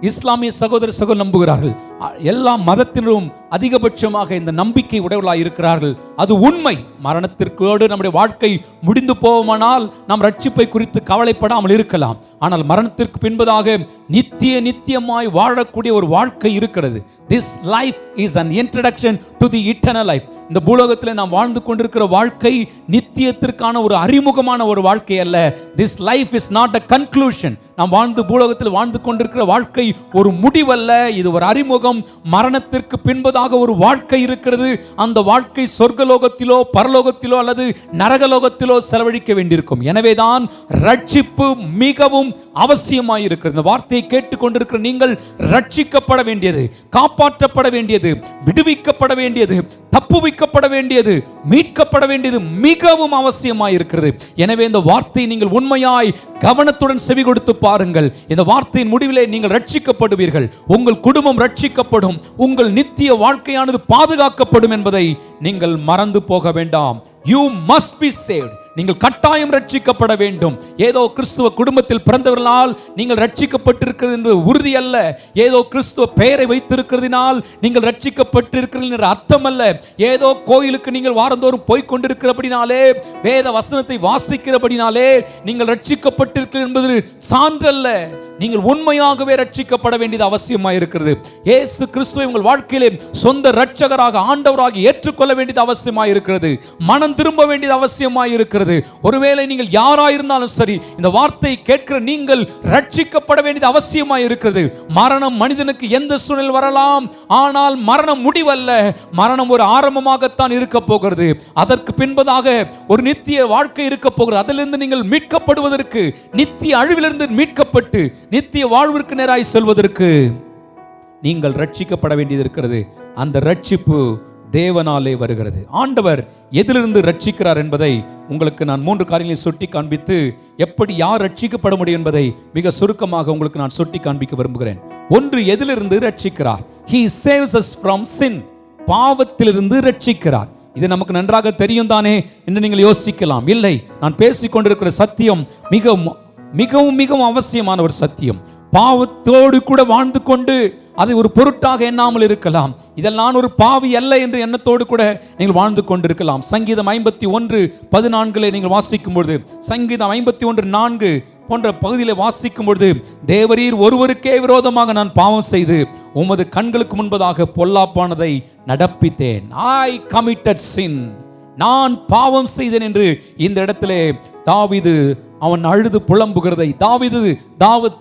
இஸ்லாமிய சகோதரி நம்புகிறார்கள். எல்லா மதத்தினரும் அதிகபட்சமாக இந்த நம்பிக்கை உடையவர்களாக இருக்கிறார்கள். அது உண்மை. மரணத்திற்கோடு நம்முடைய வாழ்க்கை முடிந்து போவோமானால் நாம் ரட்சிப்பை குறித்து கவலைப்படாமல் இருக்கலாம். ஆனால் மரணத்திற்கு பின்பதாக நித்தியமாய் வாழக்கூடிய ஒரு வாழ்க்கை இருக்கிறது. This life is an introduction to the eternal life. இந்த பூலோகத்தில் நாம் வாழ்ந்து கொண்டிருக்கிற வாழ்க்கை நித்தியத்திற்கான ஒரு அறிமுகமான ஒரு வாழ்க்கை அல்ல. This life is not a conclusion. நாம் பூலோகத்தில் வாழ்ந்து கொண்டிருக்கிற வாழ்க்கை ஒரு முடிவல்ல, இது ஒரு அறிமுகம். மரணத்திற்கு பின்பதாக ஒரு வாழ்க்கை இருக்கிறது. அந்த வாழ்க்கை சொர்க்கலோகத்திலோ, பரலோகத்திலோ அல்லது நரகலோகத்திலோ செலவழிக்க வேண்டியிருக்கும். எனவேதான் ரட்சிப்பு மிகவும் அவசியமாய் இருக்கிறது. இந்த வார்த்தையை கேட்டுக்கொண்டிருக்கிற நீங்கள் ரட்சிக்கப்பட வேண்டியது, காப்பாற்றப்பட வேண்டியது, விடுவிக்கப்பட வேண்டியது, தப்புவிக்கப்பட வேண்டியது, மீட்கப்பட வேண்டியது மிகவும் அவசியமாய் இருக்கிறது. எனவே இந்த வார்த்தையை நீங்கள் உண்மையாய் கவனத்துடன் செவி கொடுத்து பாருங்கள். இந்த வார்த்தையின் முடிவிலே நீங்கள் ரட்சிக்கப்படுவீர்கள், உங்கள் குடும்பம் ரட்சிக்கப்படும், உங்கள் நித்திய வாழ்க்கையானது பாதுகாக்கப்படும் என்பதை நீங்கள் மறந்து போக வேண்டாம். You must be saved. நீங்கள் கட்டாயம் ரட்சிக்கப்பட வேண்டும். ஏதோ கிறிஸ்துவ குடும்பத்தில் பிறந்தவர்களால் நீங்கள் ரட்சிக்கப்பட்டிருக்கிறது என்று உறுதி அல்ல. ஏதோ கிறிஸ்துவ பெயரை வைத்திருக்கிறதினால் நீங்கள் ரட்சிக்கப்பட்டிருக்கிறீர்கள் என்ற அர்த்தம் அல்ல. ஏதோ கோயிலுக்கு நீங்கள் வாரந்தோறும் போய்கொண்டிருக்கிறபடினாலே, வேத வசனத்தை வாசிக்கிறபடினாலே நீங்கள் ரட்சிக்கப்பட்டிருக்கிறீர்கள் என்பது சான்றல்ல. நீங்கள் உண்மையாகவே ரட்சிக்கப்பட வேண்டியது அவசியமாக இருக்கிறது. இயேசு கிறிஸ்துவை உங்கள் வாழ்க்கையிலே சொந்த இரட்சகராக, ஆண்டவராக ஏற்றுக்கொள்ள வேண்டியது அவசியமாக இருக்கிறது. மனம் திரும்ப வேண்டியது அவசியமாக இருக்கிறது. ஒருவேளை நீங்கள் யாராயிருந்தாலும் சரி, இந்த வார்த்தை கேட்கிற நீங்கள் ரட்சிக்கப்பட வேண்டியது அவசியமாக இருக்கிறது. மரணம் மனிதனுக்கு எந்த சூழ்நிலை வரலாம், ஆனால் மரணம் முடிவல்ல. மரணம் ஒரு ஆரம்பமாகத்தான் இருக்க போகிறது. அதற்கு பின்பதாக ஒரு நித்திய வாழ்க்கை இருக்க போகிறது. அதிலிருந்து நீங்கள் மீட்கப்படுவதற்கு, நித்திய அழிவிலிருந்து மீட்கப்பட்டு நித்திய வாழ்விற்கு நேராய் செல்வதற்கு நீங்கள் ரட்சிக்கப்பட வேண்டியது இருக்கிறது. அந்த ரட்சிப்பு தேவனாலே வருகிறது. ஆண்டவர் எதிலிருந்து ரட்சிக்கிறார் என்பதை உங்களுக்கு நான் 3 காரியங்களை சுட்டி காண்பித்து எப்படி யார் ரட்சிக்கப்பட முடியும் என்பதை மிக சுருக்கமாக உங்களுக்கு நான் சுட்டி காண்பிக்க விரும்புகிறேன். ஒன்று, எதிலிருந்து ரட்சிக்கிறார்? He saves us from sin. பாவத்திலிருந்து ரட்சிக்கிறார். இது நமக்கு நன்றாக தெரியும் தானே என்று நீங்கள் யோசிக்கலாம். இல்லை, நான் பேசிக்கொண்டிருக்கிற சத்தியம் மிகவும் மிகவும் அவசியமான ஒரு சத்தியம். பாவத்தோடு கூட வாழ்ந்து கொண்டு அதை ஒரு பொருட்டாக எண்ணாமல் இருக்கலாம். இதில் நான் ஒரு பாவி அல்ல என்ற எண்ணத்தோடு கூட நீங்கள் வாழ்ந்து கொண்டிருக்கலாம். சங்கீதம் 51:14 நீங்கள் வாசிக்கும் பொழுது, சங்கீதம் 51:4 போன்ற பகுதியிலே வாசிக்கும் பொழுது, தேவரீர் ஒருவருக்கே விரோதமாக நான் பாவம் செய்து உமது கண்களுக்கு முன்பதாக பொல்லாப்பானதை நடப்பித்தேன். I committed sin. நான் பாவம் செய்தேன் என்று இந்த இடத்திலே தாவீது அவன் அழுது புலம்புகிறதை, தாவீது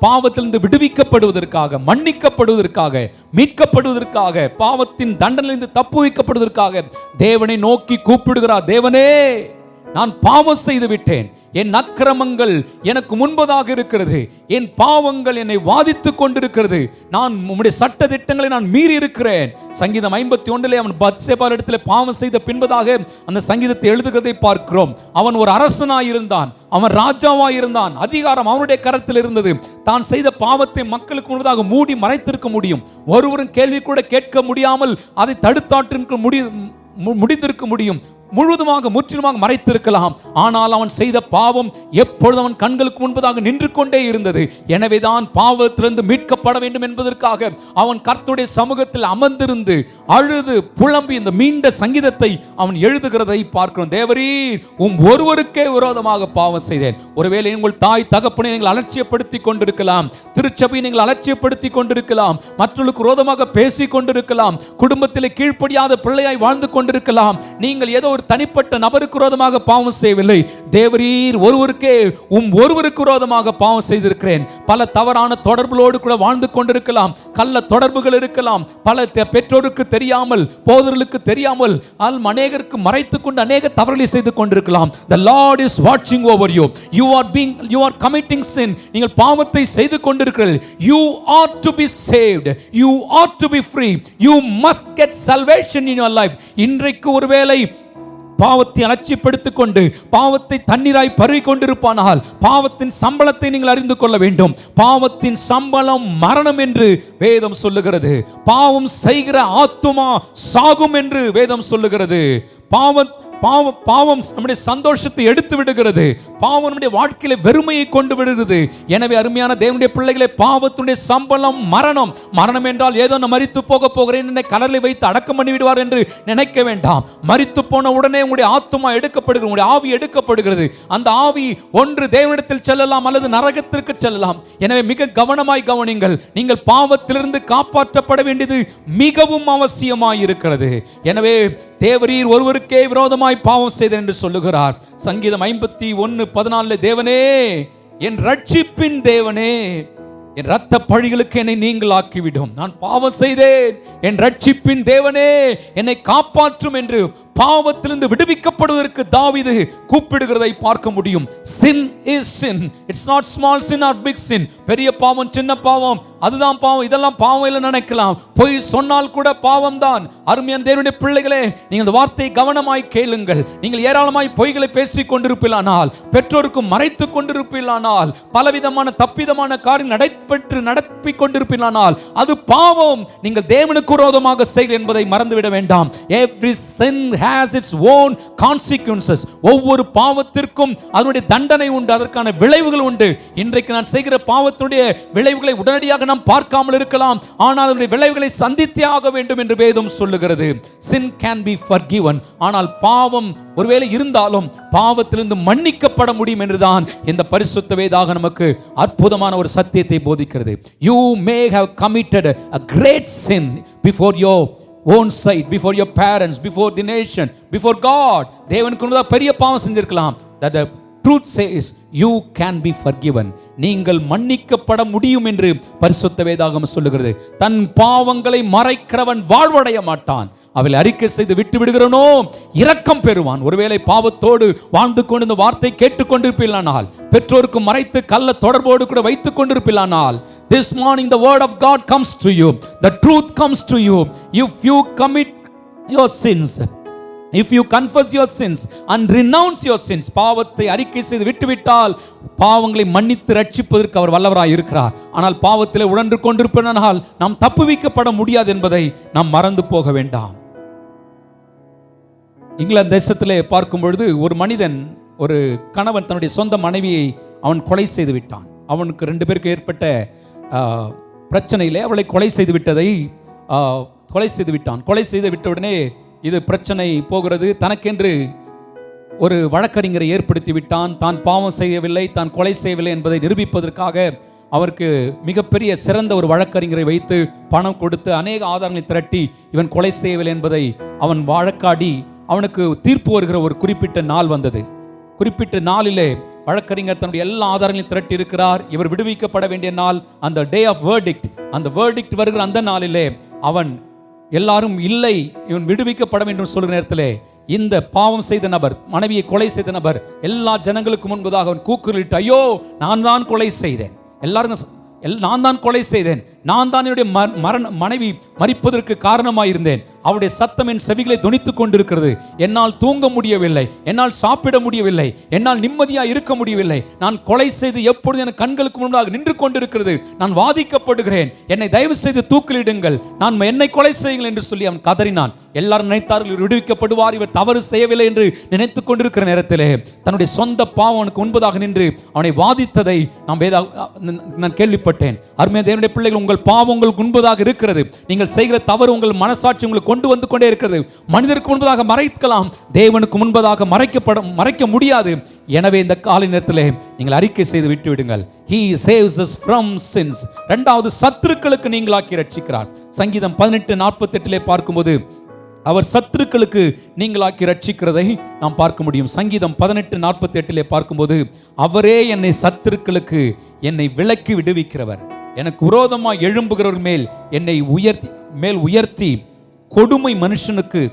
பாவத்திலிருந்து விடுவிக்கப்படுவதற்காக, மன்னிக்கப்படுவதற்காக, மீட்கப்படுவதற்காக, பாவத்தின் தண்டனையிலிருந்து தப்புவிக்கப்படுவதற்காக தேவனை நோக்கி கூப்பிடுகிறார். தேவனே, நான் பாவம் செய்து விட்டேன், என் அக்கிரமங்கள் எனக்கு முன்பதாக இருக்கிறது, என் பாவங்கள் என்னை வாதித்துக் கொண்டிருக்கிறது, நான் உம்முடைய சட்ட திட்டங்களை நான் மீறி இருக்கிறேன். சங்கீதம் 51 அவன் பத்சேபாள் இடத்திலே பாவம் செய்த பின்பதாக அந்த சங்கீதத்தை எழுதுகிறதை பார்க்கிறோம். அவன் ஒரு அரசனாய் இருந்தான், அவன் ராஜாவாய் இருந்தான், அதிகாரம் அவனுடைய கரத்தில் இருந்தது. தான் செய்த பாவத்தை மக்களுக்கு முன்பதாக மூடி மறைத்திருக்க முடியும், ஒருவரும் கேள்வி கூட கேட்க முடியாமல் அதை தடுத்தாற்றிருக்க முடிந்திருக்க முடியும். முழுவதுமாக முற்றிலுமாக மறைத்திருக்கலாம். ஆனால் அவன் செய்த பாவம் எப்பொழுது அவன் கண்களுக்கு முன்பதாக நின்று கொண்டே இருந்தது. எனவேதான் பாவத்திலிருந்து மீட்கப்பட வேண்டும் என்பதற்காக அவன் கர்த்தருடைய சமூகத்தில் அமர்ந்திருந்து அழுது புலம்பி இந்த மீண்ட சங்கீதத்தை அவன் எழுதுகிறதை பார்க்கிறோம். தேவரீர் ஒருவருக்கே விரோதமாக பாவம் செய்தேன். ஒருவேளை உங்கள் தாய் தகப்பனை நீங்கள் அலட்சியப்படுத்திக் கொண்டிருக்கலாம், திருச்சபையை நீங்கள் அலட்சியப்படுத்திக் கொண்டிருக்கலாம், மற்றவர்களுக்கு விரோதமாக பேசிக் கொண்டிருக்கலாம், குடும்பத்தில் கீழ்ப்படியாத பிள்ளையாய் வாழ்ந்து கொண்டிருக்கலாம். நீங்கள் ஏதோ ஒரு தனிப்பட்ட நபருக்கு விரோதமாக பாவம் செய்யவில்லை. தேவரீர் ஒருவருக்கே ஒருவருக்கு விரோதமாக பாவம் செய்திருக்கிறேன். பல தவறான தொடர்புகளோடு கூட வாழ்ந்து கொண்டிருக்கலாம், கள்ள தொடர்புகள் இருக்கலாம், பல பெற்றோருக்கு தெரியாமல், போதர்களுக்கு தெரியாமல், அநேகருக்கு மறைத்துக் கொண்டு அநேக தவறுகளை செய்து கொண்டிருக்கலாம். The Lord is watching over you. You are committing sin. நீங்கள் பாவத்தை செய்து கொண்டிருக்கிறீர்கள். You ought to be saved. You ought to be free. You must get salvation in your life. இன்றைக்கு ஒருவேளை பாவத்தை அலட்சியப்படுத்திக் கொண்டு பாவத்தை தண்ணீராய் பருகிக் கொண்டிருப்பானால் பாவத்தின் சம்பளத்தை நீங்கள் அறிந்து கொள்ள வேண்டும். பாவத்தின் சம்பளம் மரணம் என்று வேதம் சொல்லுகிறது. பாவம் செய்கிற ஆத்துமா சாகும் என்று வேதம் சொல்லுகிறது. பாவம் நம்முடைய சந்தோஷத்தை எடுத்து விடுகிறது. பாவம் நம்முடைய வாழ்க்கையில வெறுமையை கொண்டு விடுகிறது. எனவே அருமையான தேவனுடைய பிள்ளைகளே, பாவத்துடைய சம்பளம் மரணம். மரணம் என்றால் ஏதோ நான் மரித்து போக போகிறேன், என்னை கலரில் வைத்து அடக்கம் பண்ணி விடுவார் என்று நினைக்க வேண்டாம். மரித்து போன உடனே உங்களுடைய ஆத்துமா எடுக்கப்படுகிறது, உங்களுடைய ஆவி எடுக்கப்படுகிறது. அந்த ஆவி ஒன்று தேவனிடத்தில் செல்லலாம் அல்லது நரகத்திற்கு செல்லலாம். எனவே மிக கவனமாய் கவனிங்கள். நீங்கள் பாவத்திலிருந்து காப்பாற்றப்பட வேண்டியது மிகவும் அவசியமாய் இருக்கிறது. எனவே தேவரீர் ஒருவருக்கே விரோதமாய் பாவம் செய்தேன் என்று சொல்லுகிறார். சங்கீதம் 51:14 தேவனே, என் ரட்சிப்பின் தேவனே, என் இரத்த பழிகளுக்கு என்னை நீங்கள் ஆக்கிவிடும். நான் பாவம் செய்தேன், என் ரட்சிப்பின் தேவனே என்னை காப்பாற்றும் என்று பாவத்திலிருந்து விடுவிக்கப்படுவதற்கு தாவீது கூப்பிடுகிறதை பார்க்க முடியும். sin is sin. It's not small sin or big sin. பெரிய பாவம் சின்ன பாவம் அதுதான் பாவம், இதெல்லாம் பாவம் இல்லை நினைக்கலாம். பொய் சொன்னால் கூட பாவம் தான். அருமையான தேவனுடைய பிள்ளைகளே, நீங்கள் இந்த வார்த்தையை கவனமாய் கேளுங்கள். நீங்கள் ஏராளமாய் பொய்களை பேசிக் கொண்டிருப்பீர்களானால், பெற்றோருக்கு மறைத்துக் கொண்டிருப்பீர்களானால், பலவிதமான தப்பிதமான காரியம் நடப்பிக் கொண்டிருப்பீர்களானால் அது பாவம். நீங்கள் தேவனுக்கு விரோதமாக செய்கிறீர்கள் என்பதை மறந்துவிட வேண்டாம். Every sin has its own consequences. ஒவ்வொரு பாவத்திற்கும் அதனுடைய தண்டனை உண்டு, அதற்கான விளைவுகள் உண்டு. இன்றைக்கு நான் செய்கிற பாவத்துடைய விளைவுகளை உடனடியாக நாம் பார்க்காமல் இருக்கலாம், ஆனால் அதனுடைய விளைவுகளை சந்தித்தே ஆக வேண்டும் என்று வேதம் சொல்லுகிறது. sin can be forgiven. ஆனால் பாவம் ஒருவேளை இருந்தாலும் பாவத்திலிருந்து மன்னிக்கப்பட முடியும் என்றுதான் இந்த பரிசுத்த வேதாகம் நமக்கு அற்புதமான ஒரு சத்தியத்தை போதிக்கிறது. You may have committed a great sin before your own sight, before your parents, before the nation, before God. தேவனுக்கு முன்பாக பெரிய பாவம் செஞ்சிருக்கலாம். That the truth says you can be forgiven. நீங்கள் மன்னிக்கப்பட முடியும் என்று பரிசுத்த வேதாகம் சொல்லுகிறது. தன் பாவங்களை மறைக்கிறவன் வாழ்வடைய மாட்டான், அவளை அறிக்கை செய்து விட்டு விடுகிறனோ இரக்கம் பெறுவான். ஒருவேளை பாவத்தோடு வாழ்ந்து கொண்டு இந்த வார்த்தை கேட்டுக்கொண்டிருப்பீர்களானால், பெற்றோருக்கு மறைத்து கள்ள தொடர்போடு கூட வைத்துக் கொண்டிருப்பீர்களானால், this morning the word of God comes to you, the truth comes to you. If you commit your sins, if you confess your sins and renounce your sins, பாவத்தை அறிக்கை செய்து விட்டுவிட்டால் பாவங்களை மன்னித்து ரட்சிப்பதற்கு அவர் வல்லவராய் இருக்கிறார். ஆனால் பாவத்திலே உழன்று கொண்டிருப்பதனால் நாம் தப்புவிக்கப்பட முடியாது என்பதை நாம் மறந்து போக வேண்டாம். இங்கிலாந்து தேசத்திலே பார்க்கும் பொழுது ஒரு மனிதன், ஒரு கணவன் தன்னுடைய சொந்த மனைவியை அவன் கொலை செய்து விட்டான். அவனுக்கு 2 பேருக்கு ஏற்பட்ட பிரச்சனையிலே அவளை கொலை செய்து விட்டான். கொலை செய்து விட்ட உடனே இது பிரச்சனை போகிறது. தனக்கென்று ஒரு வழக்கறிஞரை ஏற்படுத்தி விட்டான். தான் பாவம் செய்யவில்லை, தான் கொலை செய்யவில்லை என்பதை நிரூபிப்பதற்காக அவருக்கு மிகப்பெரிய சிறந்த ஒரு வழக்கறிஞரை வைத்து பணம் கொடுத்து அநேக ஆதாரங்களை திரட்டி இவன் கொலை செய்யவில்லை என்பதை அவன் வழக்காடி அவனுக்கு தீர்ப்பு வருகிற ஒரு குறிப்பிட்ட நாள் வந்தது. குறிப்பிட்ட நாளிலே வழக்கறிஞர் தன்னுடைய எல்லா ஆதாரங்களையும் திரட்டி இருக்கிறார். இவர் விடுவிக்கப்பட வேண்டிய நாள், அந்த டே ஆஃப் வேர்டிக்ட். அந்த வேர்டிக்ட் வருகிற அந்த நாளிலே அவன் எல்லாரும் இல்லை, இவன் விடுவிக்கப்பட வேண்டும் சொல்கிற நேரத்திலே இந்த பாவம் செய்த நபர், மனைவியை கொலை செய்த நபர் எல்லா ஜனங்களுக்கு முன்பதாக அவன் கூக்குரலிட்டு, ஐயோ நான் தான் கொலை செய்தேன், எல்லாரும் நான் தான் கொலை செய்தேன், நான் தான் என்னுடைய மனைவி மரிப்பதற்கு காரணமாயிருந்தேன், அவருடைய சத்தம் என் செவிகளை தொனித்துக் கொண்டிருக்கிறது. என்னால் தூங்க முடியவில்லை, என்னால் சாப்பிட முடியவில்லை, என்னால் நிம்மதியாக இருக்க முடியவில்லை. நான் கொலை செய்து எப்பொழுது என் கண்களுக்கு முன்பாக நின்று கொண்டிருக்கிறது. நான் வாதிக்கப்படுகிறேன், என்னை தயவு செய்து தூக்கிலிடுங்கள், நான் என்னை கொலை செய்யுங்கள் என்று சொல்லி அவன் கதறினான். எல்லாரும் நினைத்தார்கள் இவர் விடுவிக்கப்படுவார், இவர் தவறு செய்யவில்லை என்று நினைத்துக் கொண்டிருக்கிற நேரத்திலே தன்னுடைய சொந்த பாவம் அவனுக்கு முன்பதாக நின்று அவனை வாதித்ததை நான் கேள்விப்பட்டேன். அருமையான தேவனுடைய பிள்ளைகள், உங்கள் பாவம் உங்களுக்கு முன்பதாக இருக்கிறது. நீங்கள் செய்கிற தவறு உங்கள் மனசாட்சி உங்களுக்கு கொண்டு வந்து கொண்டே இருக்கிறது. மனிதருக்கு முன்பதாக மறைக்கலாம், தேவனுக்கு முன்பதாக மறைக்க முடியாது. எனவே இந்த காலை நேரத்திலே நீங்கள் அறிக்கை செய்து விட்டு விடுங்கள். He saves us from sins. இரண்டாவது, சத்துருக்களுக்கு நீங்களாக்கி ரட்சிக்கிறார். சங்கீதம் 18:48 பார்க்கும்போது அவர் சத்துருக்களுக்கு நீங்களாக்கி ரட்சிக்கிறதை நாம் பார்க்க முடியும். சங்கீதம் 18:48 பார்க்கும்போது அவரே என்னை சத்துருக்களுக்கு என்னை விலக்கி விடுவிக்கிறவர், எனக்கு விரோதமாக எழும்புகிறவர் மேல் என்னை உயர்த்தி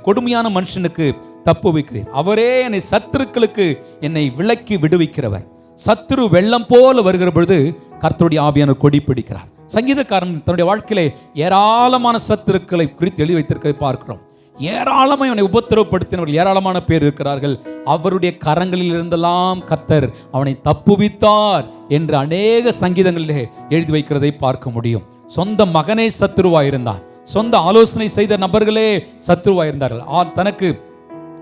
கொடுமையான மனுஷனுக்கு தப்பு வைக்கிறேன். அவரே என்னை சத்துருக்களுக்கு என்னை விலக்கி விடுவிக்கிறவர். சத்துரு வெள்ளம் போல வருகிற பொழுது கர்த்தருடைய ஆவியானவர் கொடி பிடிக்கிறார். சங்கீதக்காரன் தன்னுடைய வாழ்க்கையிலே ஏராளமான சத்துருக்களை குறித்து எழுதி வைத்திருக்கிறதை பார்க்கிறோம். ஏராளமாக அவனை உபத்திரவப்படுத்தினவர்கள் ஏராளமான பேர் இருக்கிறார்கள். அவருடைய கரங்களில் இருந்தெல்லாம் கர்த்தர் அவனை தப்புவித்தார் என்று அநேக சங்கீதங்களிலே எழுதி வைக்கிறதை பார்க்க முடியும். சொந்த மகனே சத்துருவாயிருந்தான், சொந்த ஆலோசனை செய்த நபர்களே சத்துருவாயிருந்தார்கள். தனக்கு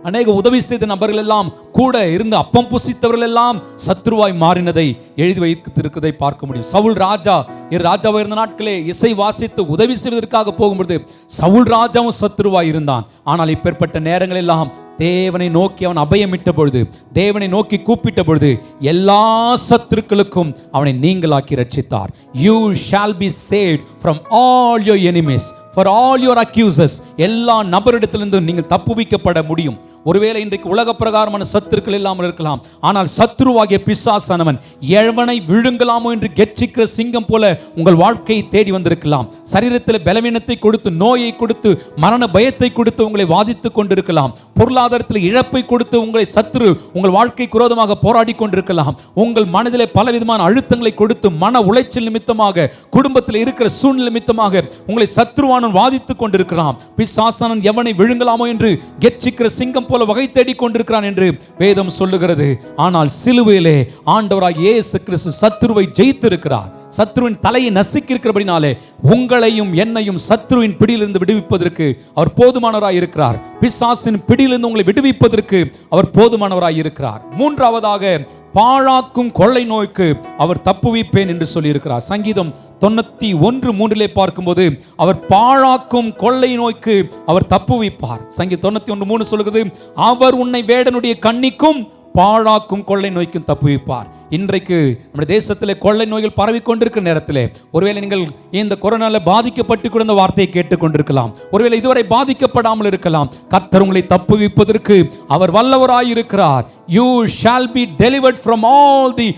அநேக உதவி செய்த நபர்கள் எல்லாம், கூட இருந்து அப்பம் புசித்தவர்கள் எல்லாம் சத்ருவாய் மாறினதை எழுதி வைத்திருக்கிறதை பார்க்க முடியும். சவுல் ராஜாவாக இருந்த நாட்களே இசை வாசித்து உதவி செய்வதற்காக போகும்போது சவுல் ராஜாவும் சத்ருவாய் இருந்தான். ஆனால் இப்பேற்பட்ட நேரங்கள் எல்லாம் தேவனை நோக்கி அவன் அபயமிட்ட பொழுது, தேவனை நோக்கி கூப்பிட்ட பொழுது எல்லா சத்துருக்களுக்கும் அவனை நீங்களாக்கி ரட்சித்தார். You shall be saved from all your enemies, for all your accusers. எல்லா நபரிடத்திலிருந்து நீங்கள் தப்புவிக்கப்பட முடியும். ஒருவேளை இன்றைக்கு உலக பிரகாரமான சத்துருக்கள் இல்லாமல் இருக்கலாம், ஆனால் சத்துருவாகிய பிசாசானவன் எவனை விழுங்கலாமோ என்று கெர்ச்சிக்கிற சிங்கம் போல உங்கள் வாழ்க்கையை தேடி வந்திருக்கலாம். சரீரத்தில் பலவீனத்தை கொடுத்து, நோயை கொடுத்து, மரண பயத்தை கொடுத்து உங்களை வாதித்துக் கொண்டிருக்கலாம். பொருளாதாரத்தில் இழப்பை கொடுத்து உங்களை சத்துரு உங்கள் வாழ்க்கைக்கு விரோதமாக போராடி கொண்டிருக்கலாம். உங்கள் மனதிலே பலவிதமான அழுத்தங்களை கொடுத்து, மன உளைச்சல் நிமித்தமாக, குடும்பத்தில் இருக்கிற சூழ்நிலை நிமித்தமாக உங்களை சத்துருவானவன் வாதித்துக் கொண்டிருக்கிறான். பிசாசானவன் எவனை விழுங்கலாமோ என்று கெர்ச்சிக்கிற சிங்கம் போல வகை தேடிக் கொண்டிருக்கிறான் என்று வேதம் சொல்லுகிறது. ஆனால் சிலுவையிலே ஆண்டவராகிய இயேசு கிறிஸ்து சத்துருவை ஜெயித்திருக்கிறார். சத்ருவின் தலையை நசுக்கி இருக்கிறபடினாலே உங்களையும் என்னையும் சத்ருவின் பிடியிலிருந்து விடுவிப்பதற்கு அவர் போதுமானவராய் இருக்கிறார். பிசாசின் பிடியிலிருந்து உங்களை விடுவிப்பதற்கு அவர் போதுமானவராய் இருக்கிறார். மூன்றாவதாக, பாழாக்கும் கொள்ளை நோய்க்கு அவர் தப்புவிப்பேன் என்று சொல்லி இருக்கிறார். சங்கீதம் 91:3 பார்க்கும்போது அவர் பாழாக்கும் கொள்ளை நோய்க்கு அவர் தப்புவிப்பார். சங்கீதம் 91:3 சொல்கிறது, அவர் உன்னை வேடனுடைய கண்ணிக்கும் பாழாக்கும் கொள்ளை நோய்க்கும் தப்புவிப்பார். இன்றைக்கு நம்முடைய தேசத்தில் கொள்ளை நோய்கள் பரவி கொண்டிருக்கிற நேரத்தில் ஒருவேளை நீங்கள் இந்த கொரோனால பாதிக்கப்பட்டு கூட இந்த வார்த்தையை கேட்டுக்கொண்டிருக்கலாம். ஒருவேளை இதுவரை பாதிக்கப்படாமல் இருக்கலாம். கர்த்தர் உங்களை தப்புவிப்பதற்கு அவர் வல்லவராயிருக்கிறார். You shall be delivered from all the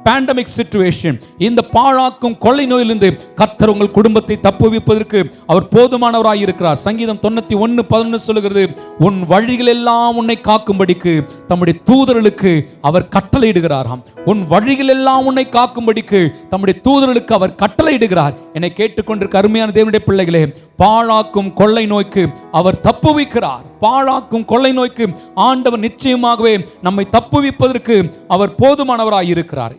pandemic situation. இந்த பாழாக்கும் கொள்ளை நோயிலிருந்து கர்த்தர் உங்கள் குடும்பத்தை தப்புவிப்பதற்கு அவர் போதுமானவராய் இருக்கிறார். சங்கீதம் 91:11 சொல்லுகிறது, உன் வழிகள் எல்லாம் உன்னை காக்கும்படிக்கு தம்முடைய தூதர்களுக்கு அவர் கட்டளையிடுகிறாராம். உன் வழிகள் எல்லாம் உன்னை காக்கும்படிக்கு தம்முடைய தூதர்களுக்கு அவர் கட்டளையிடுகிறார். என்னை கேட்டுக்கொண்டிருக்க அருமையான தேவனுடைய பிள்ளைகளே, பாழாக்கும் கொள்ளை நோய்க்கு அவர் தப்புவிக்கிறார். பாழாக்கும் கொள்ளை நோய்க்கு ஆண்டவர் நிச்சயமாகவே நம்மை தப்புவிப்பதற்கு அவர் போதுமானவராய் இருக்கிறார்.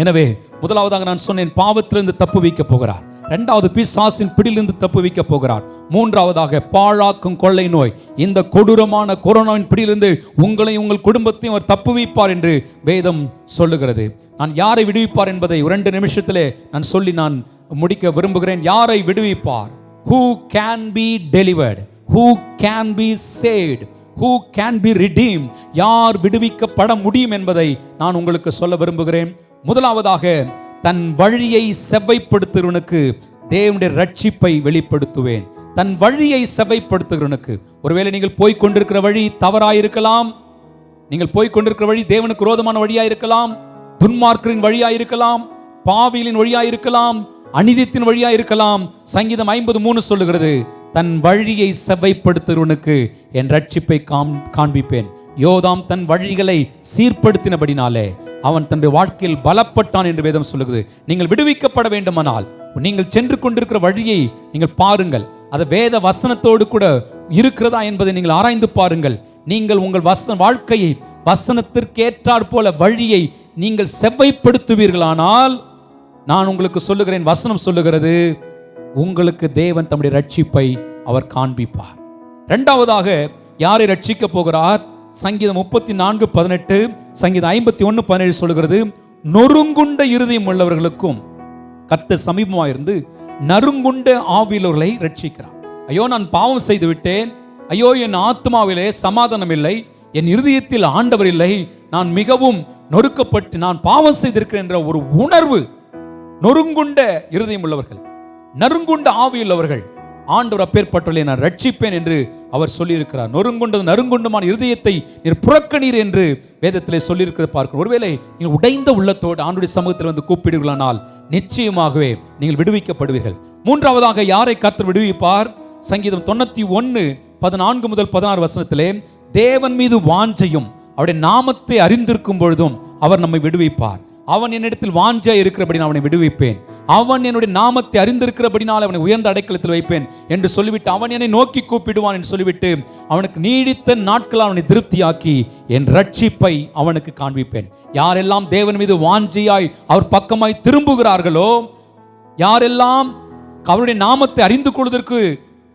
எனவே முதலாவதாக நான் சொன்னேன், பாவத்திலிருந்து தப்புவிக்க போகிறார். இரண்டாவது, பிசாசின் பிடியிலிருந்து தப்புவிக்க போகிறார். மூன்றாவதாக, பாழாக்கும் கொள்ளை நோய், இந்த கொடூரமான கொரோனாவின் பிடியிலிருந்து உங்களையும் உங்கள் குடும்பத்தையும் அவர் தப்புவிப்பார் என்று வேதம் சொல்லுகிறது. நான் யாரை விடுவிப்பார் என்பதை 2 நிமிஷத்திலே நான் சொல்லி நான் முடிக்க விரும்புகிறேன். யாரை விடுவிப்பார்? Who can be delivered? Who can be saved? Who can be redeemed? யார் விடுவிக்கப்பட முடியும் என்பதை நான் உங்களுக்கு சொல்ல விரும்புகிறேன். முதலாவதாக, தன் வழியை செவ்வைப்படுத்துகிறவனுக்கு தேவனுடைய ரட்சிப்பை வெளிப்படுத்துவேன். தன் வழியை செவ்வைப்படுத்துகிறவனுக்கு, ஒருவேளை நீங்கள் போய்கொண்டிருக்கிற வழி தவறாயிருக்கலாம், நீங்கள் போய்கொண்டிருக்கிற வழி தேவனுக்கு விரோதமான வழியாயிருக்கலாம், துன்மார்க்கரின் வழியாயிருக்கலாம், பாவிகளின் வழியாயிருக்கலாம், அநீதித்தின் வழியாயிருக்கலாம். சங்கீதம் 50:3 சொல்லுகிறது, தன் வழியை செவ்வைப்படுத்துகிறவனுக்கு என் ரட்சிப்பை காண்பிப்பேன். யோதாம் தன் வழிகளை சீர்படுத்தினபடினாலே அவன் தன்னுடைய வாழ்க்கையில் பலப்பட்டான் என்று வேதம் சொல்லுகிறது. நீங்கள் விடுவிக்கப்பட வேண்டுமானால் நீங்கள் சென்று கொண்டிருக்கிற வழியை நீங்கள் பாருங்கள். அது வேத வசனத்தோடு கூட இருக்கிறதா என்பதை நீங்கள் ஆராய்ந்து பாருங்கள். நீங்கள் உங்கள் வாழ்க்கையை வசனத்திற்கு ஏற்றாற் போல வழியை நீங்கள் செவ்வைப்படுத்துவீர்களானால், நான் உங்களுக்கு சொல்லுகிறேன், வசனம் சொல்லுகிறது, உங்களுக்கு தேவன் தம்முடைய ரட்சிப்பை அவர் காண்பிப்பார். இரண்டாவதாக யாரை ரட்சிக்க போகிறார்? சங்கீதம் 34:18, சங்கீதம் 51:17 சொல்லுகிறது, நொறுங்குண்ட இருதயம் உள்ளவர்களுக்கும் கர்த்தர் சமீபமாயிருந்து நறுங்குண்ட ஆவியுள்ளவர்களை ரட்சிக்கிறார். ஐயோ, நான் பாவம் செய்து விட்டேன், ஐயோ என் ஆத்மாவிலே சமாதானம் இல்லை, என் இருதயத்தில் ஆண்டவர் இல்லை, நான் மிகவும் நொறுக்கப்பட்டு நான் பாவம் செய்திருக்கிறேன் என்ற ஒரு உணர்வு. நொறுங்குண்ட இருதயம் உள்ளவர்கள், நறுங்குண்ட ஆவியுள்ளவர்கள், ஆண்டவர் அப்பேற்பட்டவர்களை நான் ரட்சிப்பேன் என்று அவர் சொல்லியிருக்கிறார். நறுங்குண்டமான இருதயத்தை நீர் புறக்கணீர் என்று வேதத்திலே சொல்லியிருக்கிறது பார்க்கிறோம். ஒருவேளை நீங்கள் உடைந்த உள்ளத்தோடு ஆண்டவருடைய சமூகத்தில் வந்து கூப்பிடுவீர்களானால் நிச்சயமாகவே நீங்கள் விடுவிக்கப்படுவீர்கள். மூன்றாவதாக யாரை கர்த்தர் விடுவிப்பார்? சங்கீதம் 91:14 முதல் 16 வசனத்திலே, தேவன் மீது வாஞ்சையும் அவருடைய நாமத்தை அறிந்திருக்கும் பொழுதும் அவர் நம்மை விடுவிப்பார். அவன் என்னிடத்தில் வாஞ்சை இருக்கிறபடி நான் அவனை விடுவிப்பேன், அவன் என்னுடைய நாமத்தை அறிந்திருக்கிறபடினால் அவனை உயர்ந்த அடைக்கலத்தில் வைப்பேன் என்று சொல்லிவிட்டு, அவன் என்னை நோக்கி கூப்பிடுவான் என்று சொல்லிவிட்டு, அவனுக்கு நீடித்த நாட்கள் அவனை திருப்தியாக்கி என் ரட்சிப்பை அவனுக்கு காண்பிப்பேன். யாரெல்லாம் தேவன் மீது வாஞ்சையாய் அவர் பக்கமாய் திரும்புகிறார்களோ, யாரெல்லாம் அவருடைய நாமத்தை அறிந்து கொள்வதற்கு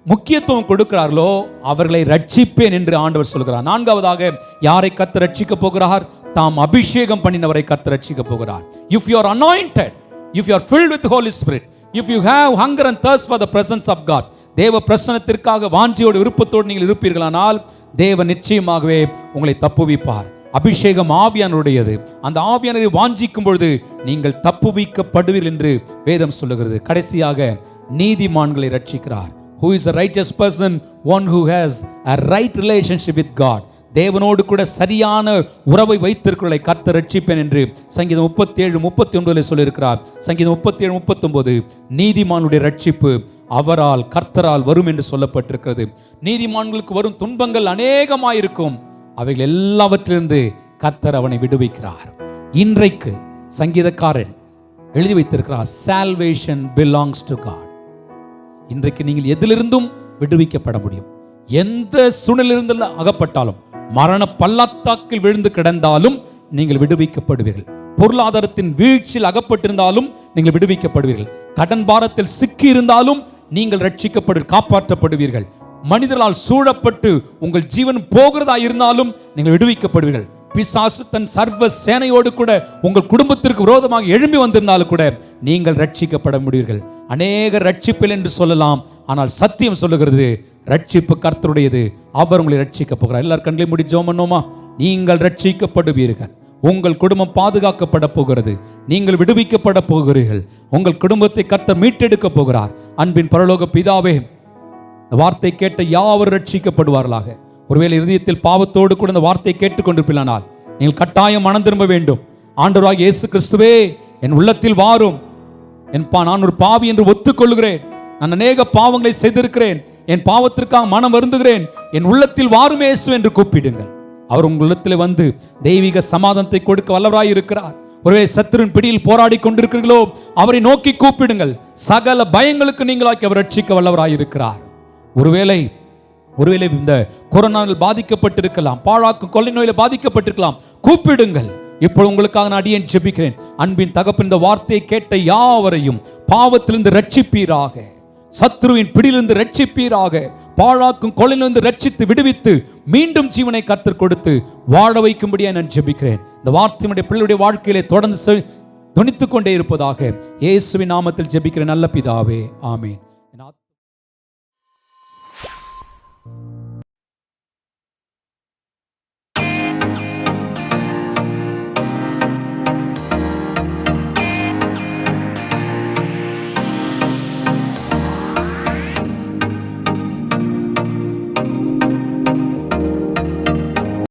முக்கியத்துவம் கொடுக்கிறார்களோ, அவர்களை ரட்சிப்பேன் என்று ஆண்டவர் சொல்கிறார். நான்காவதாக யாரை கர்த்தர் ரட்சிக்க போகிறார்? தாம் அபிஷேகம் பண்ணினவரை கர்த்தர் ரட்சிக்க போகிறார். If you are anointed, if you are filled with the Holy Spirit, if you have hunger and thirst for the presence of God, தேவ பிரசன்னத்திற்காக வாஞ்சியோடு விருப்பத்தோடு நீங்கள் இருப்பீர்களானால் தேவன் நிச்சயமாகவே உங்களை தப்புவிப்பார். அபிஷேகம் ஆவியானவருடையது. அந்த ஆவியானவரை வாஞ்சிக்கும் பொழுது நீங்கள் தப்புவிக்கப்படுவீர்கள் என்று வேதம் சொல்லுகிறது. கடைசியாக நீதிமான்களை ரட்சிக்கிறார். Who is a righteous person? One who has a right relationship with God. தேவனோடு கூட சரியான உறவை வைத்திருக்கிறவர்களை கர்த்தர் ரட்சிப்பேன் என்று சங்கீதம் 37:39 சொல்லியிருக்கிறார். சங்கீதம் 37:39 நீதிமானுடைய ரட்சிப்பு அவரால் கர்த்தரால் வரும் என்று சொல்லப்பட்டிருக்கிறது. நீதிமான்களுக்கு வரும் துன்பங்கள் அநேகமாயிருக்கும், அவைகள் எல்லாவற்றிலிருந்து கர்த்தர் அவனை விடுவிக்கிறார். இன்றைக்கு சங்கீதக்காரன் எழுதி வைத்திருக்கிறார், salvation belongs to God. இன்றைக்கு நீங்கள் எதிலிருந்தும் விடுவிக்கப்பட முடியும். எந்த சூழ்நிலையிலிருந்து அகப்பட்டாலும், மரண பள்ளத்தாக்கில் விழுந்து கிடந்தாலும் நீங்கள் விடுவிக்கப்படுவீர்கள். பொருளாதாரத்தின் வீழ்ச்சியில் அகப்பட்டிருந்தாலும் நீங்கள் விடுவிக்கப்படுவீர்கள். கடன் பாரத்தில் சிக்கி இருந்தாலும் நீங்கள் காப்பாற்றப்படுவீர்கள். மனிதர்களால் சூழப்பட்டு உங்கள் ஜீவன் போகிறதா இருந்தாலும் நீங்கள் விடுவிக்கப்படுவீர்கள். பிசாசு தன் சர்வ சேனையோடு கூட உங்கள் குடும்பத்திற்கு விரோதமாக எழும்பி வந்திருந்தாலும் கூட நீங்கள் ரட்சிக்கப்பட முடிவீர்கள். அநேக ரட்சிப்பில் என்று சொல்லலாம், ஆனால் சத்தியம் சொல்லுகிறது ரட்சிப்பு கர்த்தருடையது, அவர் உங்களை ரட்சிக்க போகிறார். எல்லாரும் கண்களை மூடி ஜெபம் பண்ணுவோமா? நீங்கள் ரட்சிக்கப்படுவீர்கள், உங்கள் குடும்பம் பாதுகாக்கப்பட போகிறது, நீங்கள் விடுவிக்கப்பட போகிறீர்கள், உங்கள் குடும்பத்தை கர்த்தர் மீட்டெடுக்க போகிறார். அன்பின் பரலோக பிதாவே, இந்த வார்த்தை கேட்ட யாவர் ரட்சிக்கப்படுவார்களாக. ஒருவேளை இருதயத்தில் பாவத்தோடு கூட இந்த வார்த்தையை கேட்டுக்கொண்டிருப்பில்லானால் நீங்கள் கட்டாயம் மனம் திரும்ப வேண்டும். ஆண்டவராகிய இயேசு கிறிஸ்துவே, என் உள்ளத்தில் வாரும், நான் ஒரு பாவி என்று ஒத்துக்கொள்கிறேன், நான் அநேக பாவங்களை செய்திருக்கிறேன், என் பாவத்திற்காக மனம் வருந்துகிறேன், என் உள்ளத்தில் வாரும் இயேசு என்று கூப்பிடுங்கள். அவர் உங்கள் உள்ளத்தில் வந்து தெய்வீக சமாதானத்தை கொடுக்க வல்லவராய் இருக்கிறார். ஒருவேளை சத்துருவின் பிடியில் போராடி கொண்டிருக்கிறீர்களோ, அவரை நோக்கி கூப்பிடுங்கள். சகல பயங்களுக்கு நீங்களாக்கி அவர் ரட்சிக்க வல்லவராய் இருக்கிறார். ஒருவேளை இந்த கொரோனாவில் பாதிக்கப்பட்டிருக்கலாம், பாழாக்கும் கொள்ளை நோயில பாதிக்கப்பட்டிருக்கலாம், கூப்பிடுங்கள். இப்போ உங்களுக்காக நான் அடியேன் ஜெபிக்கிறேன். அன்பின் தகப்பன், இந்த வார்த்தையை கேட்ட யாவரையும் பாவத்திலிருந்து ரட்சிப்பீராக, சத்ருவின் பிடியிலிருந்து ரட்சிப்பீராக, பாழாக்கும் கொள்ளையிலிருந்து ரட்சித்து விடுவித்து மீண்டும் ஜீவனை கர்த்தர் கொடுத்து வாழ வைக்கும்படியா நான் ஜெபிக்கிறேன். இந்த வார்த்தையுடைய பிள்ளையுடைய வாழ்க்கையிலே தொடர்ந்து தொனித்துக் கொண்டே இருப்பதாக இயேசுவின் நாமத்தில் ஜெபிக்கிறேன் நல்ல பிதாவே, ஆமென்.